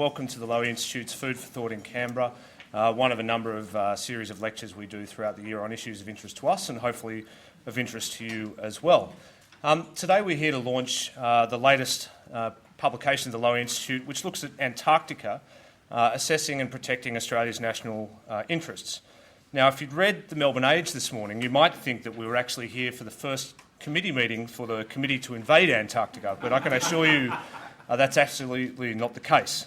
welcome to the Lowy Institute's Food for Thought in Canberra, one of a number of series of lectures we do throughout the year on issues of interest to us and hopefully of interest to you as well. Today we're here to launch the latest publication of the Lowy Institute, which looks at Antarctica, assessing and protecting Australia's national interests. Now, if you'd read the Melbourne Age this morning, you might think that we were actually here for the first committee meeting for the committee to invade Antarctica, but I can assure you that's absolutely not the case.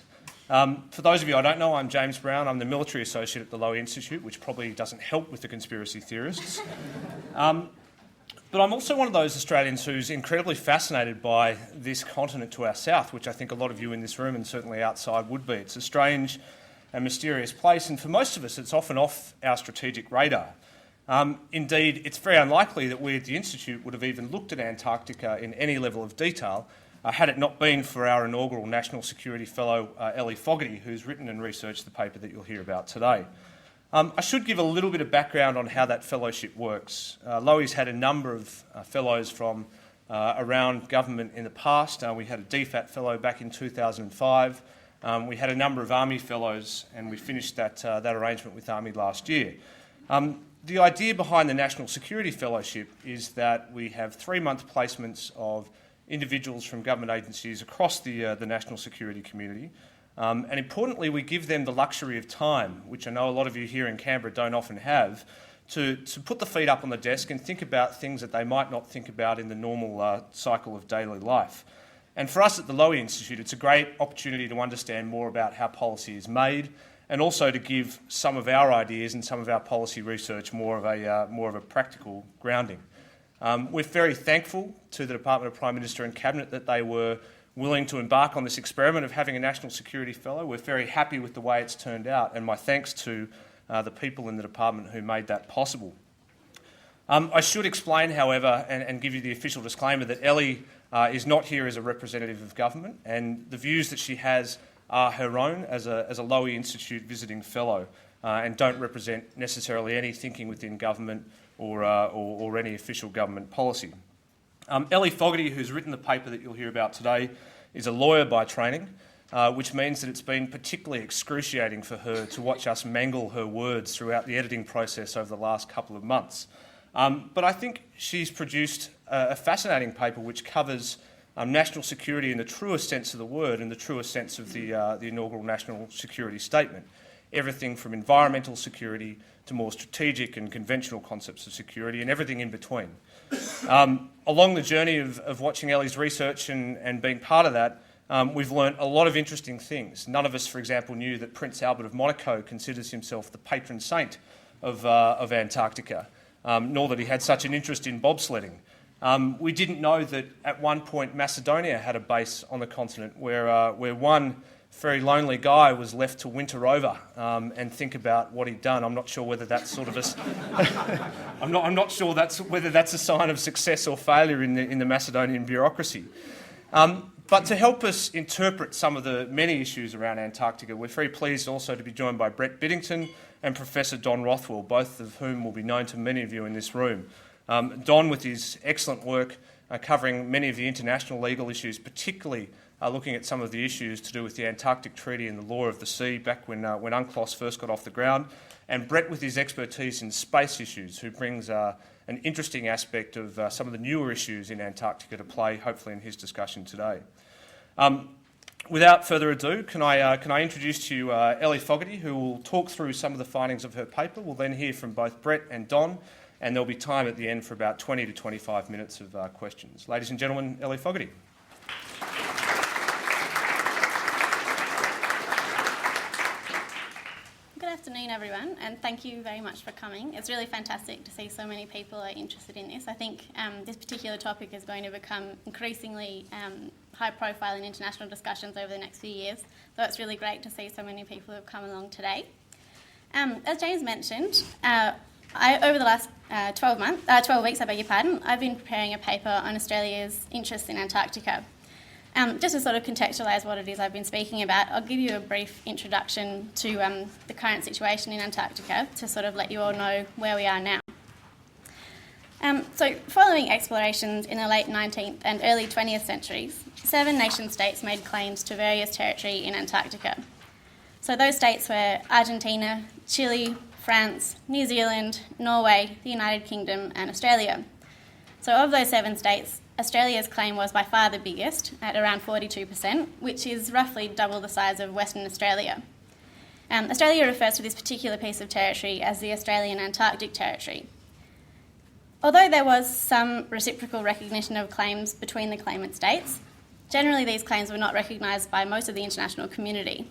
For those of you I don't know, I'm James Brown. I'm the military associate at the Lowy Institute, which probably doesn't help with the conspiracy theorists. But I'm also one of those Australians who's incredibly fascinated by this continent to our south, which I think a lot of you in this room and certainly outside would be. It's a strange and mysterious place, and for most of us it's often off our strategic radar. Indeed, it's very unlikely that we at the Institute would have even looked at Antarctica in any level of detail had it not been for our inaugural National Security Fellow Ellie Fogarty, who's written and researched the paper that you'll hear about today. I should give a little bit of background on how that fellowship works. Lowy's had a number of fellows from around government in the past. We had a DFAT fellow back in 2005. We had a number of Army fellows, and we finished that arrangement with Army last year. The idea behind the National Security Fellowship is that we have 3-month placements of individuals from government agencies across the national security community. And importantly, we give them the luxury of time, which I know a lot of you here in Canberra don't often have, to put the feet up on the desk and think about things that they might not think about in the normal cycle of daily life. And for us at the Lowy Institute, it's a great opportunity to understand more about how policy is made, and also to give some of our ideas and some of our policy research more of a practical grounding. We're very thankful to the Department of Prime Minister and Cabinet that they were willing to embark on this experiment of having a National Security Fellow. We're very happy with the way it's turned out, and my thanks to the people in the department who made that possible. I should explain, however, and give you the official disclaimer that Ellie is not here as a representative of government, and the views that she has are her own as a Lowy Institute visiting fellow, and don't represent necessarily any thinking within government or any official government policy. Ellie Fogarty, who's written the paper that you'll hear about today, is a lawyer by training, which means that it's been particularly excruciating for her to watch us mangle her words throughout the editing process over the last couple of months. But I think she's produced a fascinating paper which covers national security in the truest sense of the word and the truest sense of the inaugural National Security Statement. Everything from environmental security to more strategic and conventional concepts of security and everything in between. Along the journey of watching Ellie's research and being part of that, we've learnt a lot of interesting things. None of us, for example, knew that Prince Albert of Monaco considers himself the patron saint of Antarctica, nor that he had such an interest in bobsledding. We didn't know that at one point Macedonia had a base on the continent where one very lonely guy was left to winter over and think about what he'd done. I'm not sure whether that's sort of I'm not sure whether that's a sign of success or failure in the Macedonian bureaucracy. But to help us interpret some of the many issues around Antarctica, we're very pleased also to be joined by Biddington and Professor Don Rothwell, both of whom will be known to many of you in this room. Don, with his excellent work covering many of the international legal issues, particularly looking at some of the issues to do with the Antarctic Treaty and the law of the sea back when UNCLOS first got off the ground, and Brett with his expertise in space issues, who brings an interesting aspect of some of the newer issues in Antarctica to play, hopefully in his discussion today. Without further ado, can I introduce to you Ellie Fogarty, who will talk through some of the findings of her paper. We'll then hear from both Brett and Don, and there'll be time at the end for about 20 to 25 minutes of questions. Ladies and gentlemen, Ellie Fogarty. Good afternoon, everyone, and thank you very much for coming. It's really fantastic to see so many people are interested in this. I think this particular topic is going to become increasingly high profile in international discussions over the next few years, so it's really great to see so many people who have come along today. As James mentioned, over the last 12 weeks, I've been preparing a paper on Australia's interest in Antarctica. Just to sort of contextualise what it is I've been speaking about, I'll give you a brief introduction to the current situation in Antarctica to sort of let you all know where we are now. So following explorations in the late 19th and early 20th centuries, 7 nation-states made claims to various territory in Antarctica. So those states were Argentina, Chile, France, New Zealand, Norway, the United Kingdom and Australia. So of those 7 states, Australia's claim was by far the biggest, at around 42%, which is roughly double the size of Western Australia. Australia refers to this particular piece of territory as the Australian Antarctic Territory. Although there was some reciprocal recognition of claims between the claimant states, generally these claims were not recognised by most of the international community.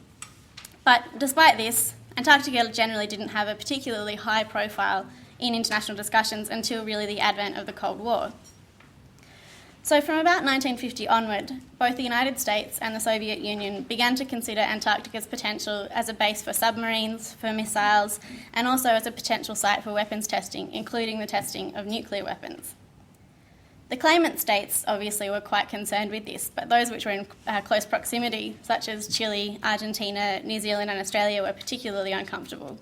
But despite this, Antarctica generally didn't have a particularly high profile in international discussions until really the advent of the Cold War. So from about 1950 onward, both the United States and the Soviet Union began to consider Antarctica's potential as a base for submarines, for missiles, and also as a potential site for weapons testing, including the testing of nuclear weapons. The claimant states obviously were quite concerned with this, but those which were in close proximity, such as Chile, Argentina, New Zealand and Australia, were particularly uncomfortable.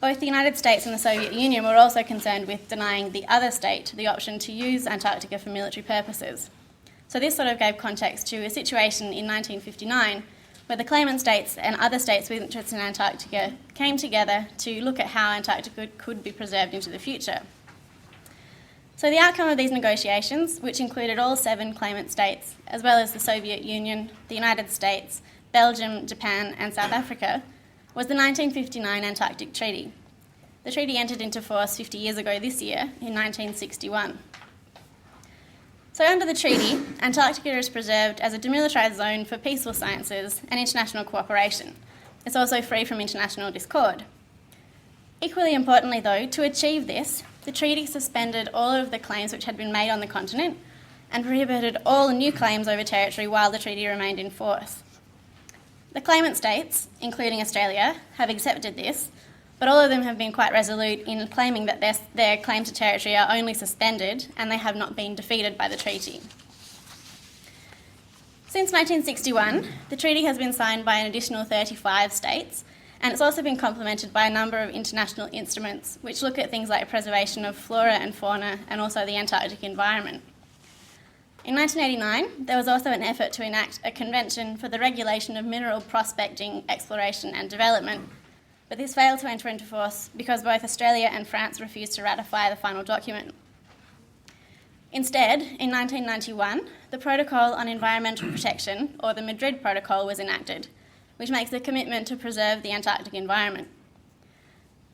Both the United States and the Soviet Union were also concerned with denying the other state the option to use Antarctica for military purposes. So this sort of gave context to a situation in 1959 where the claimant states and other states with interest in Antarctica came together to look at how Antarctica could be preserved into the future. So the outcome of these negotiations, which included all 7 claimant states, as well as the Soviet Union, the United States, Belgium, Japan and South Africa, was the 1959 Antarctic Treaty. The treaty entered into force 50 years ago this year, in 1961. So under the treaty, Antarctica is preserved as a demilitarised zone for peaceful sciences and international cooperation. It's also free from international discord. Equally importantly though, to achieve this, the treaty suspended all of the claims which had been made on the continent and prohibited all new claims over territory while the treaty remained in force. The claimant states, including Australia, have accepted this, but all of them have been quite resolute in claiming that their claims to territory are only suspended and they have not been defeated by the treaty. Since 1961, the treaty has been signed by an additional 35 states, and it's also been complemented by a number of international instruments which look at things like preservation of flora and fauna and also the Antarctic environment. In 1989, there was also an effort to enact a convention for the regulation of mineral prospecting, exploration and development, but this failed to enter into force because both Australia and France refused to ratify the final document. Instead, in 1991, the Protocol on Environmental Protection, or the Madrid Protocol, was enacted, which makes a commitment to preserve the Antarctic environment.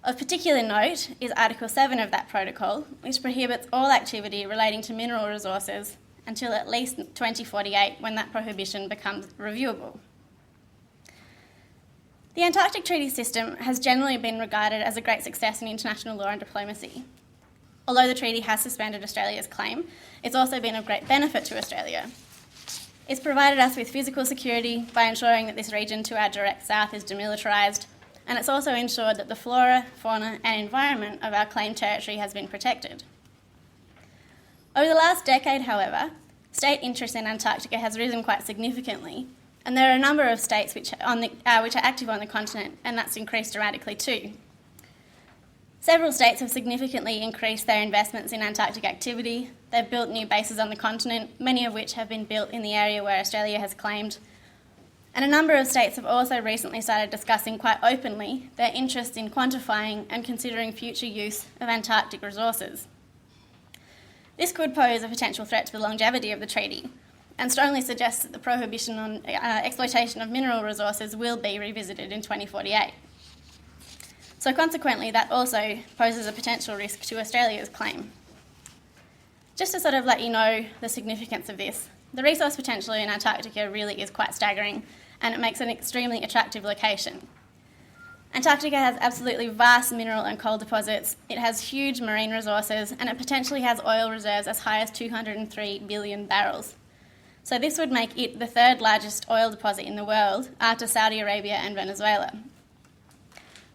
Of particular note is Article 7 of that protocol, which prohibits all activity relating to mineral resources until at least 2048, when that prohibition becomes reviewable. The Antarctic Treaty System has generally been regarded as a great success in international law and diplomacy. Although the treaty has suspended Australia's claim, it's also been of great benefit to Australia. It's provided us with physical security by ensuring that this region to our direct south is demilitarised, and it's also ensured that the flora, fauna and environment of our claimed territory has been protected. Over the last decade, however, state interest in Antarctica has risen quite significantly, and there are a number of states which are active on the continent, and that's increased dramatically too. Several states have significantly increased their investments in Antarctic activity. They've built new bases on the continent, many of which have been built in the area where Australia has claimed. And a number of states have also recently started discussing quite openly their interest in quantifying and considering future use of Antarctic resources. This could pose a potential threat to the longevity of the treaty, and strongly suggests that the prohibition on exploitation of mineral resources will be revisited in 2048. So consequently, that also poses a potential risk to Australia's claim. Just to sort of let you know the significance of this, the resource potential in Antarctica really is quite staggering, and it makes an extremely attractive location. Antarctica has absolutely vast mineral and coal deposits, it has huge marine resources, and it potentially has oil reserves as high as 203 billion barrels. So this would make it the 3rd largest oil deposit in the world after Saudi Arabia and Venezuela.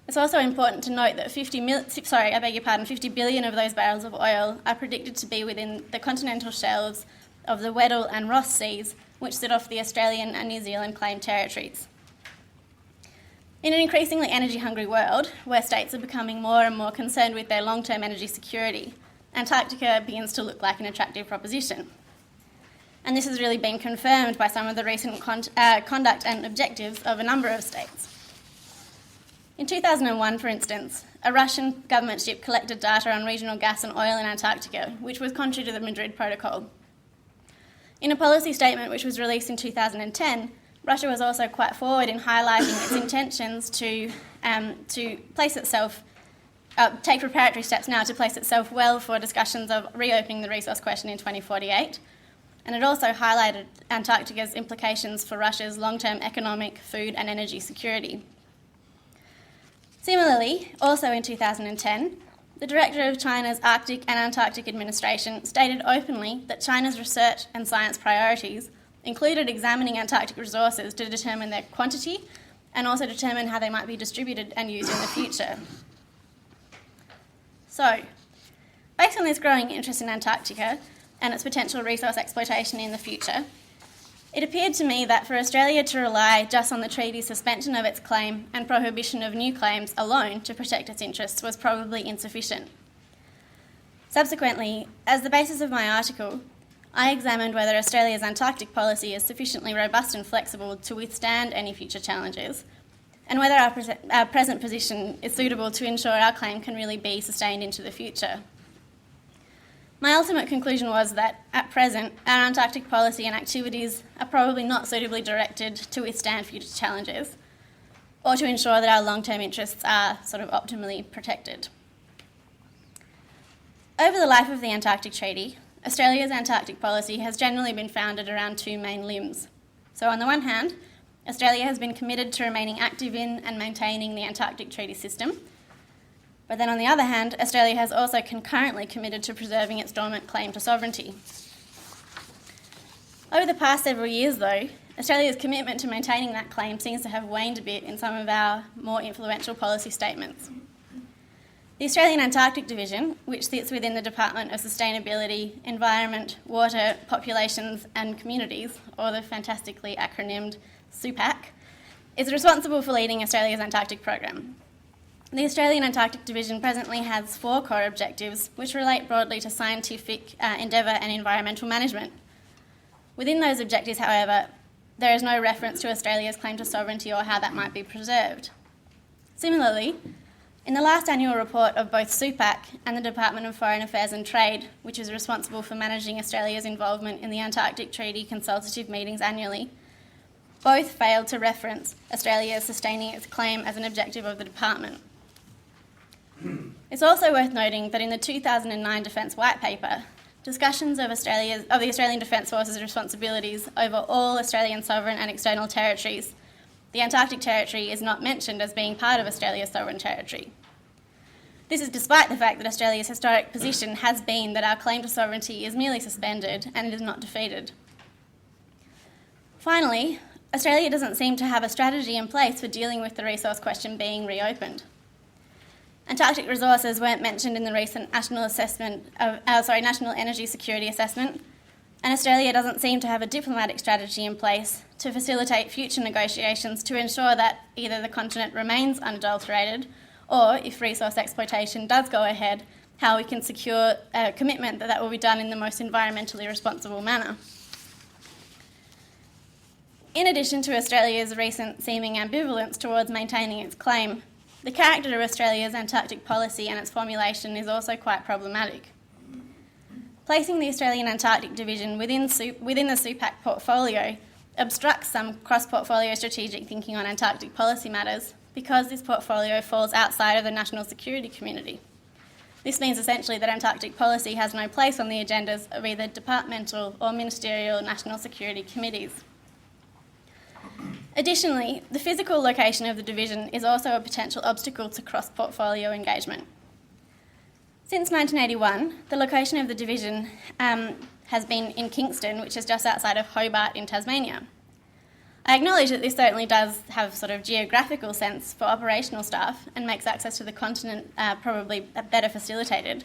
It's also important to note that 50 billion of those barrels of oil are predicted to be within the continental shelves of the Weddell and Ross Seas, which sit off the Australian and New Zealand claimed territories. In an increasingly energy-hungry world, where states are becoming more and more concerned with their long-term energy security, Antarctica begins to look like an attractive proposition. And this has really been confirmed by some of the recent conduct and objectives of a number of states. In 2001, for instance, a Russian government ship collected data on regional gas and oil in Antarctica, which was contrary to the Madrid Protocol. In a policy statement which was released in 2010, Russia was also quite forward in highlighting its intentions to place itself, take preparatory steps now to place itself well for discussions of reopening the resource question in 2048. And it also highlighted Antarctica's implications for Russia's long-term economic, food and energy security. Similarly, also in 2010, the director of China's Arctic and Antarctic Administration stated openly that China's research and science priorities included examining Antarctic resources to determine their quantity and also determine how they might be distributed and used in the future. So, based on this growing interest in Antarctica and its potential resource exploitation in the future, it appeared to me that for Australia to rely just on the treaty's suspension of its claim and prohibition of new claims alone to protect its interests was probably insufficient. Subsequently, as the basis of my article, I examined whether Australia's Antarctic policy is sufficiently robust and flexible to withstand any future challenges, and whether our present position is suitable to ensure our claim can really be sustained into the future. My ultimate conclusion was that, at present, our Antarctic policy and activities are probably not suitably directed to withstand future challenges, or to ensure that our long-term interests are sort of optimally protected. Over the life of the Antarctic Treaty, Australia's Antarctic policy has generally been founded around two main limbs. So on the one hand, Australia has been committed to remaining active in and maintaining the Antarctic Treaty System. But then on the other hand, Australia has also concurrently committed to preserving its dormant claim to sovereignty. Over the past several years, though, Australia's commitment to maintaining that claim seems to have waned a bit in some of our more influential policy statements. The Australian Antarctic Division, which sits within the Department of Sustainability, Environment, Water, Populations and Communities, or the fantastically acronymed SUPAC, is responsible for leading Australia's Antarctic program. The Australian Antarctic Division presently has 4 core objectives, which relate broadly to scientific endeavour and environmental management. Within those objectives, however, there is no reference to Australia's claim to sovereignty or how that might be preserved. Similarly, in the last annual report of both SUPAC and the Department of Foreign Affairs and Trade, which is responsible for managing Australia's involvement in the Antarctic Treaty consultative meetings annually, both failed to reference Australia sustaining its claim as an objective of the department. It's also worth noting that in the 2009 Defence White Paper, discussions of the Australian Defence Force's responsibilities over all Australian sovereign and external territories, the Antarctic Territory is not mentioned as being part of Australia's sovereign territory. This is despite the fact that Australia's historic position has been that our claim to sovereignty is merely suspended and it is not defeated. Finally, Australia doesn't seem to have a strategy in place for dealing with the resource question being reopened. Antarctic resources weren't mentioned in the recent National Energy Security Assessment, and Australia doesn't seem to have a diplomatic strategy in place to facilitate future negotiations to ensure that either the continent remains unadulterated, or if resource exploitation does go ahead, how we can secure a commitment that that will be done in the most environmentally responsible manner. In addition to Australia's recent seeming ambivalence towards maintaining its claim, the character of Australia's Antarctic policy and its formulation is also quite problematic. Placing the Australian Antarctic Division within the SUPAC portfolio obstructs some cross-portfolio strategic thinking on Antarctic policy matters because this portfolio falls outside of the national security community. This means essentially that Antarctic policy has no place on the agendas of either departmental or ministerial national security committees. Additionally, the physical location of the division is also a potential obstacle to cross-portfolio engagement. Since 1981, the location of the division has been in Kingston, which is just outside of Hobart in Tasmania. I acknowledge that this certainly does have sort of geographical sense for operational staff and makes access to the continent probably better facilitated.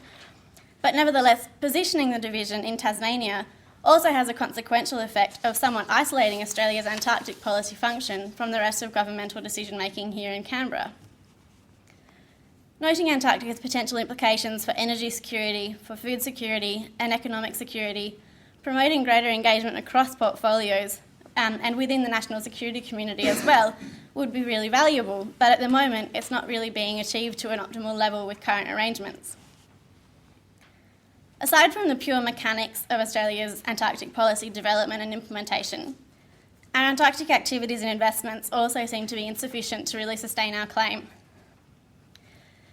But nevertheless, positioning the division in Tasmania also has a consequential effect of somewhat isolating Australia's Antarctic policy function from the rest of governmental decision-making here in Canberra. Noting Antarctica's potential implications for energy security, for food security and economic security, promoting greater engagement across portfolios and within the national security community as well would be really valuable, but at the moment it's not really being achieved to an optimal level with current arrangements. Aside from the pure mechanics of Australia's Antarctic policy development and implementation, our Antarctic activities and investments also seem to be insufficient to really sustain our claim.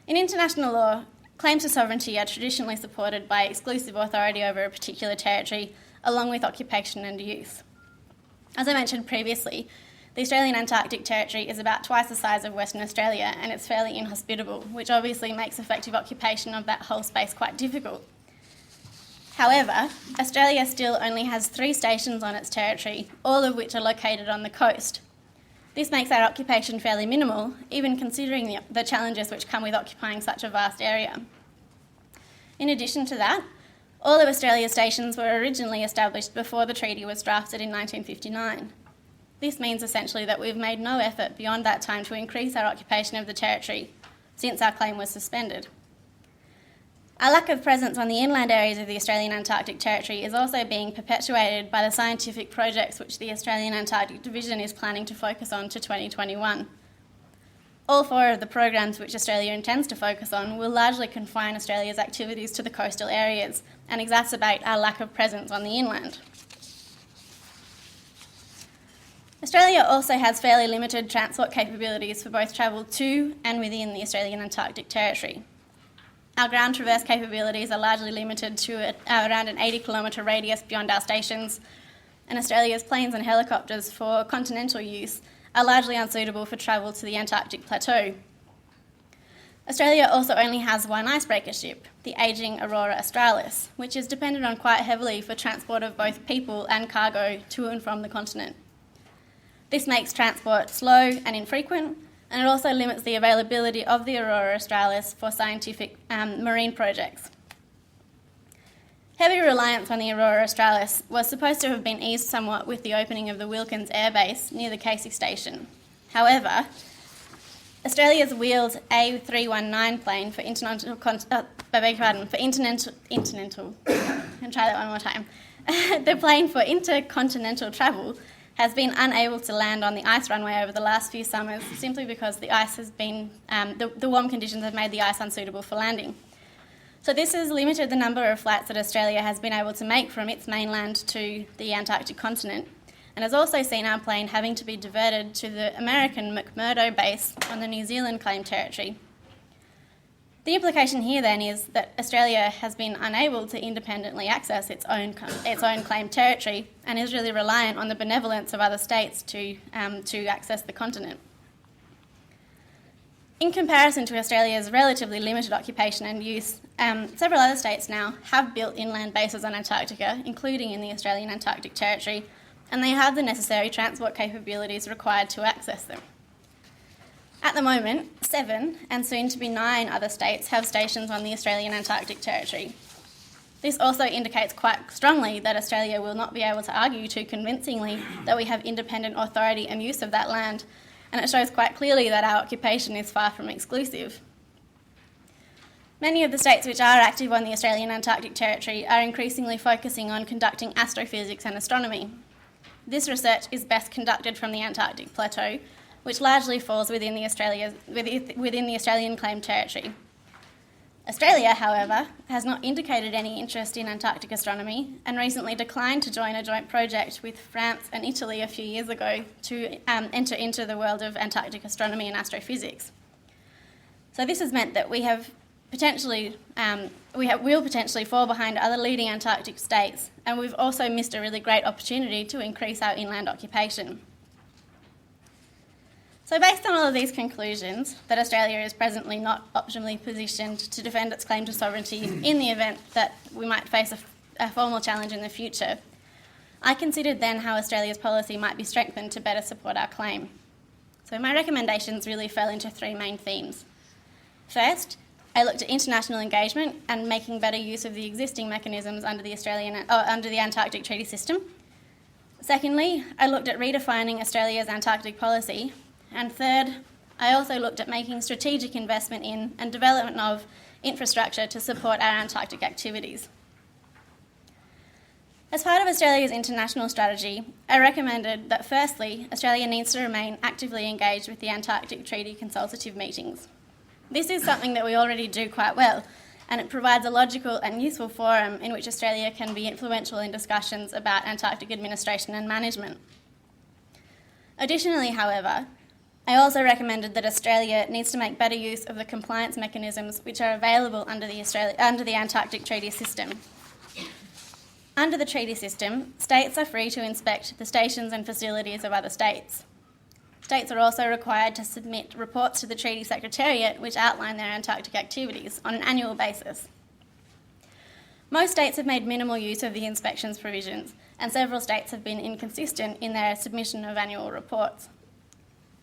In international law, claims to sovereignty are traditionally supported by exclusive authority over a particular territory, along with occupation and use. As I mentioned previously, the Australian Antarctic Territory is about twice the size of Western Australia and it's fairly inhospitable, which obviously makes effective occupation of that whole space quite difficult. However, Australia still only has 3 stations on its territory, all of which are located on the coast. This makes our occupation fairly minimal, even considering the challenges which come with occupying such a vast area. In addition to that, all of Australia's stations were originally established before the treaty was drafted in 1959. This means essentially that we've made no effort beyond that time to increase our occupation of the territory since our claim was suspended. Our lack of presence on the inland areas of the Australian Antarctic Territory is also being perpetuated by the scientific projects which the Australian Antarctic Division is planning to focus on to 2021. All 4 of the programs which Australia intends to focus on will largely confine Australia's activities to the coastal areas and exacerbate our lack of presence on the inland. Australia also has fairly limited transport capabilities for both travel to and within the Australian Antarctic Territory. Our ground traverse capabilities are largely limited to around an 80-kilometre radius beyond our stations, and Australia's planes and helicopters for continental use are largely unsuitable for travel to the Antarctic Plateau. Australia also only has 1 icebreaker ship, the ageing Aurora Australis, which is dependent on quite heavily for transport of both people and cargo to and from the continent. This makes transport slow and infrequent, and it also limits the availability of the Aurora Australis for scientific marine projects. Heavy reliance on the Aurora Australis was supposed to have been eased somewhat with the opening of the Wilkins Air Base near the Casey Station. However, Australia's wheeled A319 plane for the plane for intercontinental travel has been unable to land on the ice runway over the last few summers simply because the ice has been, the warm conditions have made the ice unsuitable for landing. So this has limited the number of flights that Australia has been able to make from its mainland to the Antarctic continent, and has also seen our plane having to be diverted to the American McMurdo base on the New Zealand claimed territory. The implication here then is that Australia has been unable to independently access its own claimed territory and is really reliant on the benevolence of other states to access the continent. In comparison to Australia's relatively limited occupation and use, several other states now have built inland bases on Antarctica, including in the Australian Antarctic Territory, and they have the necessary transport capabilities required to access them. At the moment, 7 and soon to be 9 other states have stations on the Australian Antarctic Territory. This also indicates quite strongly that Australia will not be able to argue too convincingly that we have independent authority and use of that land, and it shows quite clearly that our occupation is far from exclusive. Many of the states which are active on the Australian Antarctic Territory are increasingly focusing on conducting astrophysics and astronomy. This research is best conducted from the Antarctic Plateau, which largely falls within the Australian claimed territory. Australia, however, has not indicated any interest in Antarctic astronomy and recently declined to join a joint project with France and Italy a few years ago to enter into the world of Antarctic astronomy and astrophysics. So this has meant that we will potentially fall behind other leading Antarctic states, and we've also missed a really great opportunity to increase our inland occupation. So based on all of these conclusions, that Australia is presently not optimally positioned to defend its claim to sovereignty in the event that we might face a formal challenge in the future, I considered then how Australia's policy might be strengthened to better support our claim. So my recommendations really fell into 3 main themes. First, I looked at international engagement and making better use of the existing mechanisms under the Antarctic Treaty System. Secondly, I looked at redefining Australia's Antarctic policy. And third, I also looked at making strategic investment in and development of infrastructure to support our Antarctic activities. As part of Australia's international strategy, I recommended that firstly, Australia needs to remain actively engaged with the Antarctic Treaty consultative meetings. This is something that we already do quite well, and it provides a logical and useful forum in which Australia can be influential in discussions about Antarctic administration and management. Additionally, however, I also recommended that Australia needs to make better use of the compliance mechanisms which are available under the Antarctic Treaty System. Under the treaty system, states are free to inspect the stations and facilities of other states. States are also required to submit reports to the Treaty Secretariat which outline their Antarctic activities on an annual basis. Most states have made minimal use of the inspections provisions, and several states have been inconsistent in their submission of annual reports.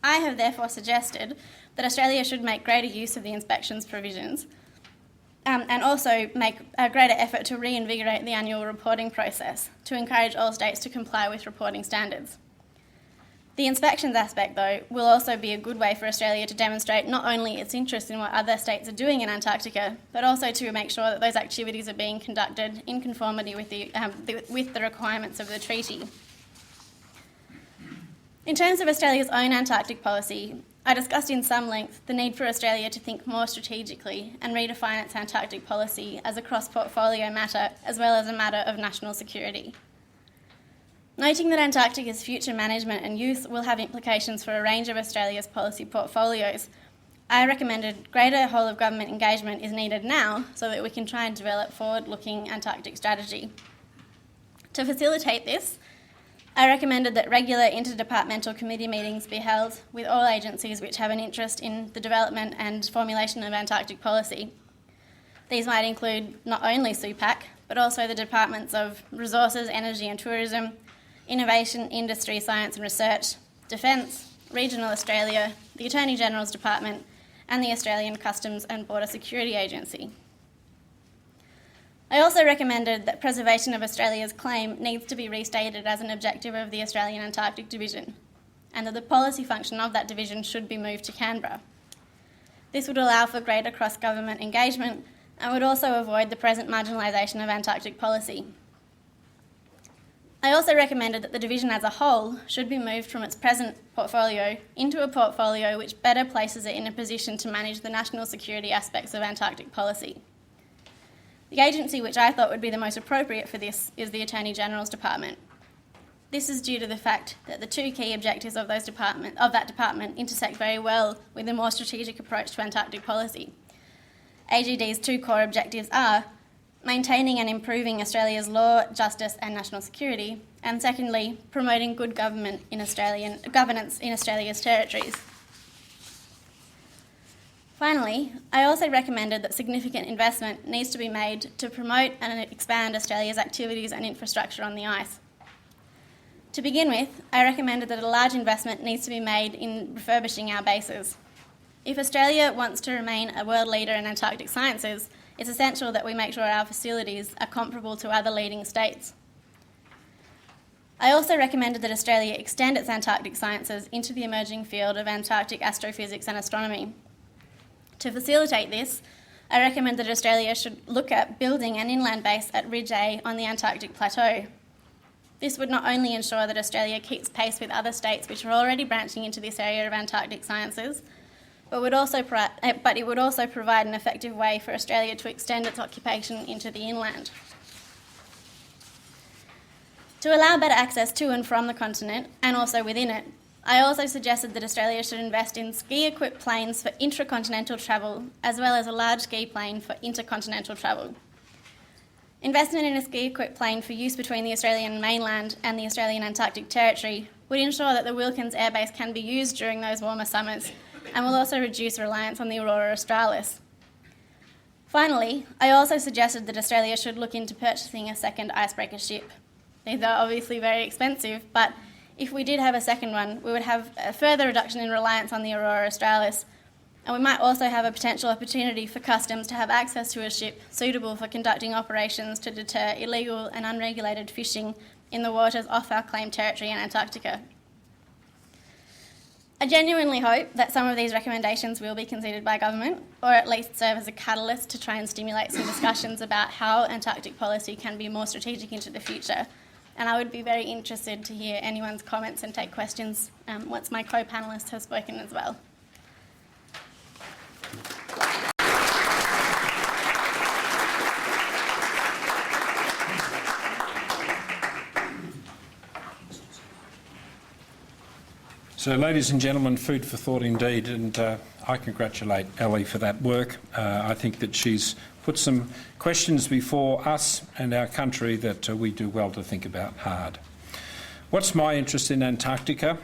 I have therefore suggested that Australia should make greater use of the inspections provisions and also make a greater effort to reinvigorate the annual reporting process to encourage all states to comply with reporting standards. The inspections aspect, though, will also be a good way for Australia to demonstrate not only its interest in what other states are doing in Antarctica, but also to make sure that those activities are being conducted in conformity with the requirements of the treaty. In terms of Australia's own Antarctic policy, I discussed in some length the need for Australia to think more strategically and redefine its Antarctic policy as a cross-portfolio matter as well as a matter of national security. Noting that Antarctica's future management and use will have implications for a range of Australia's policy portfolios, I recommended greater whole-of-government engagement is needed now so that we can try and develop forward-looking Antarctic strategy. To facilitate this, I recommended that regular interdepartmental committee meetings be held with all agencies which have an interest in the development and formulation of Antarctic policy. These might include not only SUPAC, but also the Departments of Resources, Energy and Tourism, Innovation, Industry, Science and Research, Defence, Regional Australia, the Attorney-General's Department, and the Australian Customs and Border Security Agency. I also recommended that preservation of Australia's claim needs to be restated as an objective of the Australian Antarctic Division, and that the policy function of that division should be moved to Canberra. This would allow for greater cross-government engagement and would also avoid the present marginalisation of Antarctic policy. I also recommended that the division as a whole should be moved from its present portfolio into a portfolio which better places it in a position to manage the national security aspects of Antarctic policy. The agency which I thought would be the most appropriate for this is the Attorney-General's Department. This is due to the fact that the two key objectives of that department intersect very well with a more strategic approach to Antarctic policy. AGD's two core objectives are maintaining and improving Australia's law, justice and national security, and secondly, promoting good governance in Australia's territories. Finally, I also recommended that significant investment needs to be made to promote and expand Australia's activities and infrastructure on the ice. To begin with, I recommended that a large investment needs to be made in refurbishing our bases. If Australia wants to remain a world leader in Antarctic sciences, it's essential that we make sure our facilities are comparable to other leading states. I also recommended that Australia extend its Antarctic sciences into the emerging field of Antarctic astrophysics and astronomy. To facilitate this, I recommend that Australia should look at building an inland base at Ridge A on the Antarctic Plateau. This would not only ensure that Australia keeps pace with other states which are already branching into this area of Antarctic sciences, but it would also provide an effective way for Australia to extend its occupation into the inland. To allow better access to and from the continent, and also within it, I also suggested that Australia should invest in ski-equipped planes for intracontinental travel, as well as a large ski plane for intercontinental travel. Investment in a ski-equipped plane for use between the Australian mainland and the Australian Antarctic Territory would ensure that the Wilkins Air Base can be used during those warmer summers, and will also reduce reliance on the Aurora Australis. Finally, I also suggested that Australia should look into purchasing a second icebreaker ship. These are obviously very expensive, but if we did have a second one, we would have a further reduction in reliance on the Aurora Australis, and we might also have a potential opportunity for customs to have access to a ship suitable for conducting operations to deter illegal and unregulated fishing in the waters off our claimed territory in Antarctica. I genuinely hope that some of these recommendations will be considered by government, or at least serve as a catalyst to try and stimulate some discussions about how Antarctic policy can be more strategic into the future. And I would be very interested to hear anyone's comments and take questions once my co-panellists have spoken as well. So, ladies and gentlemen, food for thought indeed, and I congratulate Ellie for that work. I think that she's put some questions before us and our country that we do well to think about hard. What's my interest in Antarctica?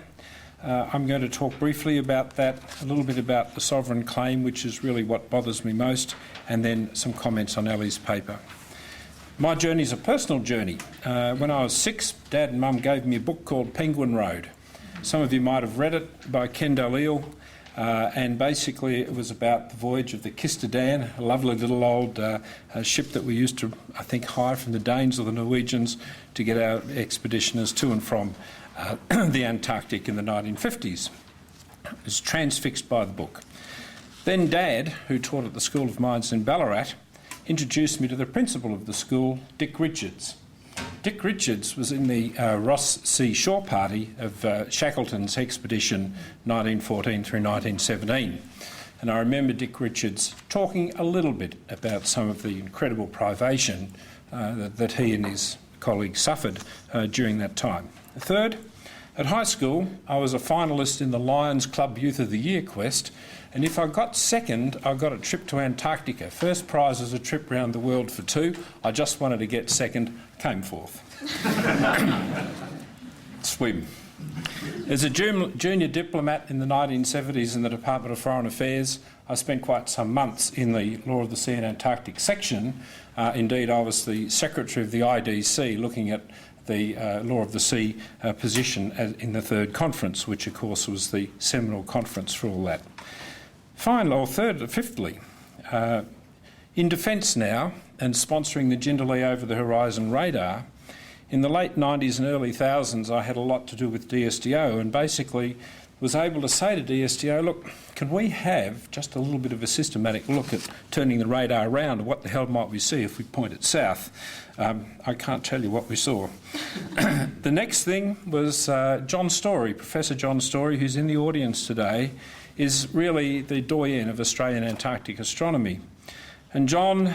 I'm going to talk briefly about that, a little bit about the sovereign claim, which is really what bothers me most, and then some comments on Ellie's paper. My journey is a personal journey. When I was 6, Dad and Mum gave me a book called Penguin Road. Some of you might have read it, by Ken Dalziel, and basically it was about the voyage of the Kistadan, a lovely little old ship that we used to, I think, hire from the Danes or the Norwegians to get our expeditioners to and from the Antarctic in the 1950s. I was transfixed by the book. Then Dad, who taught at the School of Mines in Ballarat, introduced me to the principal of the school, Dick Richards. Dick Richards was in the Ross Sea Shore Party of Shackleton's expedition 1914 through 1917. And I remember Dick Richards talking a little bit about some of the incredible privation that he and his colleagues suffered during that time. Third, at high school, I was a finalist in the Lions Club Youth of the Year quest, and if I got second, I got a trip to Antarctica. First prize was a trip around the world for 2. I just wanted to get second, came fourth. Swim. As a junior diplomat in the 1970s in the Department of Foreign Affairs, I spent quite some months in the Law of the Sea and Antarctic section. Indeed, I was the secretary of the IDC looking at the Law of the Sea position in the third conference, which of course was the seminal conference for all that. Fifthly, in defence now and sponsoring the Jindalee Over the Horizon radar, in the late 90s and early thousands I had a lot to do with DSTO and basically was able to say to DSTO, look, can we have just a little bit of a systematic look at turning the radar around and what the hell might we see if we point it south? I can't tell you what we saw. The next thing was John Story, Professor John Story, who's in the audience today, is really the doyen of Australian Antarctic astronomy. And John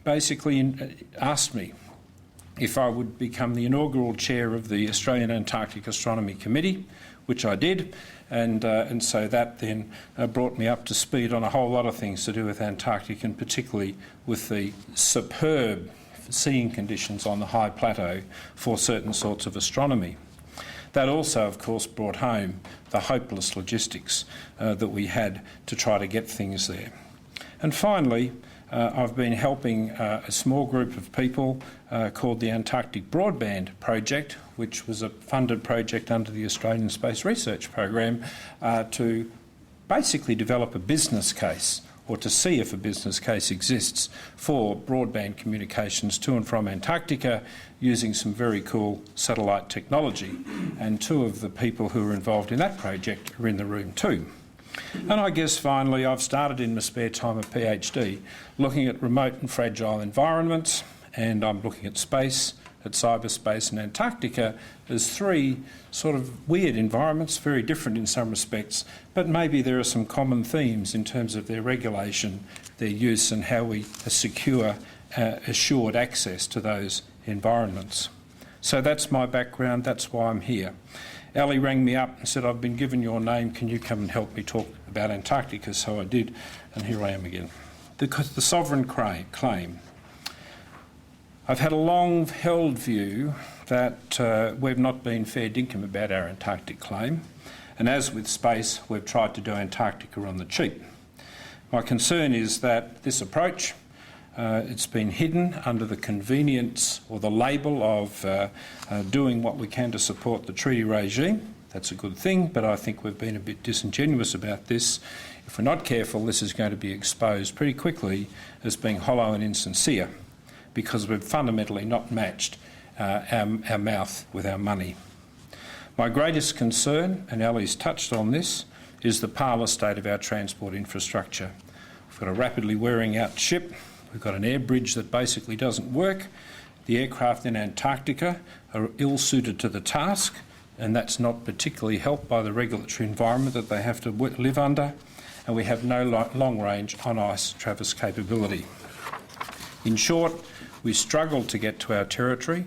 basically asked me if I would become the inaugural chair of the Australian Antarctic Astronomy Committee, which I did, and so that then brought me up to speed on a whole lot of things to do with Antarctic, and particularly with the superb seeing conditions on the high plateau for certain sorts of astronomy. That also, of course, brought home the hopeless logistics that we had to try to get things there. And finally, I've been helping a small group of people called the Antarctic Broadband Project, which was a funded project under the Australian Space Research Program, to basically develop a business case, or to see if a business case exists for broadband communications to and from Antarctica using some very cool satellite technology. And 2 of the people who are involved in that project are in the room too. And I guess finally I've started in my spare time a PhD looking at remote and fragile environments, and I'm looking at space, at cyberspace and Antarctica as 3 sort of weird environments, very different in some respects, but maybe there are some common themes in terms of their regulation, their use and how we secure assured access to those environments. So that's my background, that's why I'm here. Ellie rang me up and said, I've been given your name, can you come and help me talk about Antarctica? So I did, and here I am again. The sovereign claim. I've had a long-held view that we've not been fair dinkum about our Antarctic claim, and as with space, we've tried to do Antarctica on the cheap. My concern is that this approach, it's been hidden under the convenience or the label of doing what we can to support the treaty regime. That's a good thing, but I think we've been a bit disingenuous about this. If we're not careful, this is going to be exposed pretty quickly as being hollow and insincere, because we've fundamentally not matched our mouth with our money. My greatest concern, and Ellie's touched on this, is the parlous state of our transport infrastructure. We've got a rapidly wearing out ship, we've got an air bridge that basically doesn't work, the aircraft in Antarctica are ill-suited to the task, and that's not particularly helped by the regulatory environment that they have to live under, and we have no long-range on-ice traverse capability. In short, we struggle to get to our territory,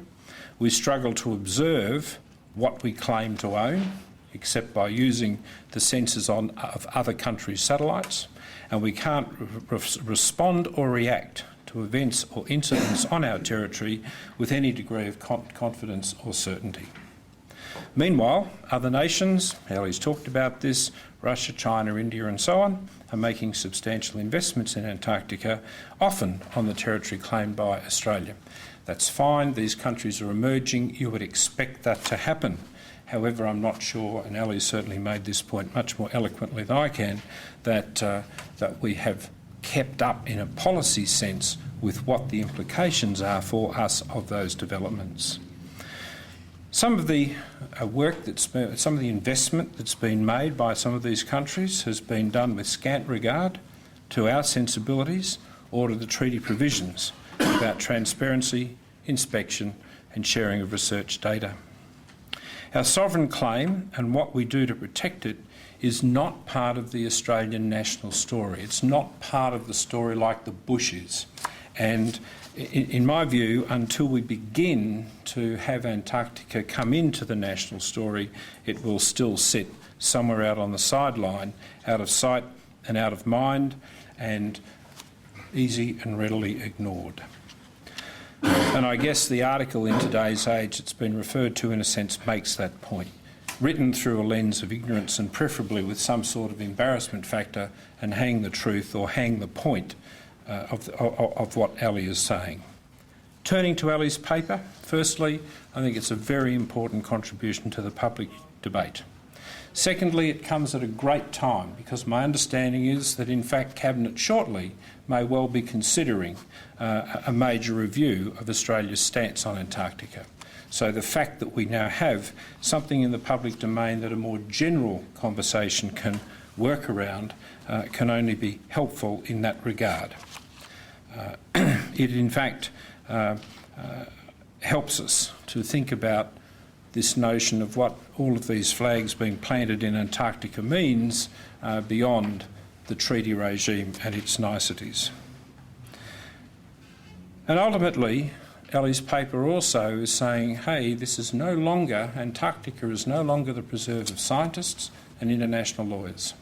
we struggle to observe what we claim to own, except by using the sensors of other countries' satellites, and we can't respond or react to events or incidents on our territory with any degree of confidence or certainty. Meanwhile, other nations, Ellie's talked about this, Russia, China, India and so on, are making substantial investments in Antarctica, often on the territory claimed by Australia. That's fine, these countries are emerging, you would expect that to happen. However, I'm not sure, and Ellie certainly made this point much more eloquently than I can, that we have kept up in a policy sense with what the implications are for us of those developments. Some of the some of the investment that's been made by some of these countries has been done with scant regard to our sensibilities or to the treaty provisions about transparency, inspection and sharing of research data. Our sovereign claim and what we do to protect it is not part of the Australian national story. It's not part of the story like the bush is. And in my view, until we begin to have Antarctica come into the national story, it will still sit somewhere out on the sideline, out of sight and out of mind, and easy and readily ignored. And I guess the article in today's age that's been referred to in a sense makes that point, written through a lens of ignorance and preferably with some sort of embarrassment factor, and hang the truth or hang the point of what Ellie is saying. Turning to Ellie's paper, firstly, I think it's a very important contribution to the public debate. Secondly, it comes at a great time because my understanding is that in fact Cabinet shortly may well be considering a major review of Australia's stance on Antarctica. So the fact that we now have something in the public domain that a more general conversation can work around can only be helpful in that regard. It in fact helps us to think about this notion of what all of these flags being planted in Antarctica means beyond the treaty regime and its niceties. And ultimately, Ellie's paper also is saying, hey, this is no longer, Antarctica is no longer the preserve of scientists and international lawyers.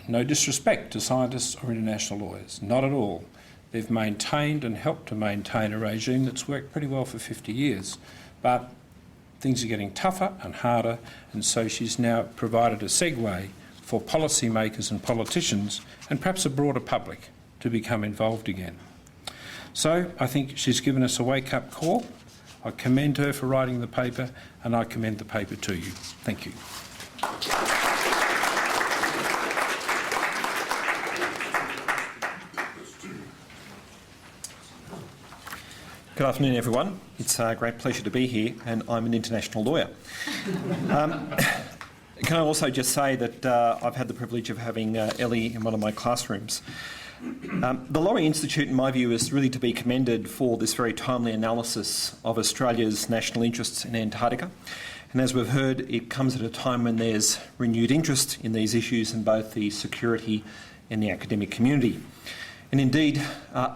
No disrespect to scientists or international lawyers, not at all. They've maintained and helped to maintain a regime that's worked pretty well for 50 years. But things are getting tougher and harder, and so she's now provided a segue for policymakers and politicians, and perhaps a broader public, to become involved again. So I think she's given us a wake-up call. I commend her for writing the paper, and I commend the paper to you. Thank you. Good afternoon, everyone. It's a great pleasure to be here, and I'm an international lawyer. Can I also just say that I've had the privilege of having Ellie in one of my classrooms. The Laurie Institute, in my view, is really to be commended for this very timely analysis of Australia's national interests in Antarctica. And as we've heard, it comes at a time when there's renewed interest in these issues in both the security and the academic community. And indeed,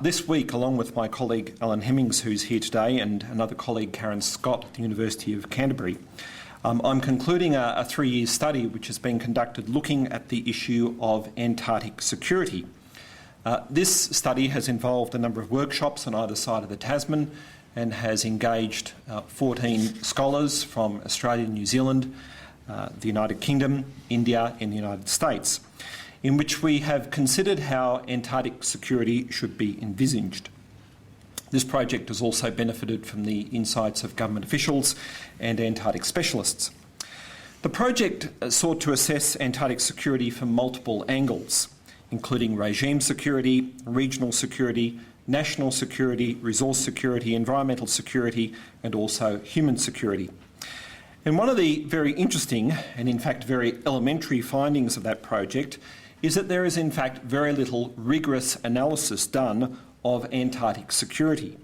this week, along with my colleague Alan Hemmings, who's here today, and another colleague, Karen Scott, at the University of Canterbury, I'm concluding a 3-year study which has been conducted looking at the issue of Antarctic security. This study has involved a number of workshops on either side of the Tasman and has engaged 14 scholars from Australia, New Zealand, the United Kingdom, India and the United States, in which we have considered how Antarctic security should be envisaged. This project has also benefited from the insights of government officials and Antarctic specialists. The project sought to assess Antarctic security from multiple angles, including regime security, regional security, national security, resource security, environmental security, and also human security. And one of the very interesting and in fact very elementary findings of that project is that there is in fact very little rigorous analysis done of Antarctic security,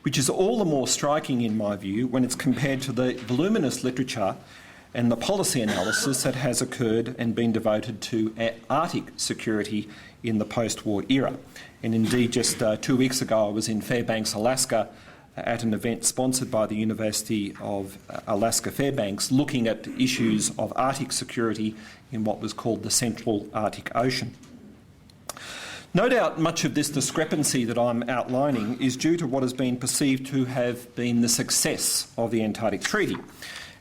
which is all the more striking in my view when it's compared to the voluminous literature and the policy analysis that has occurred and been devoted to Arctic security in the post-war era. And indeed, just 2 weeks ago, I was in Fairbanks, Alaska, at an event sponsored by the University of Alaska Fairbanks, looking at issues of Arctic security in what was called the Central Arctic Ocean. No doubt much of this discrepancy that I'm outlining is due to what has been perceived to have been the success of the Antarctic Treaty.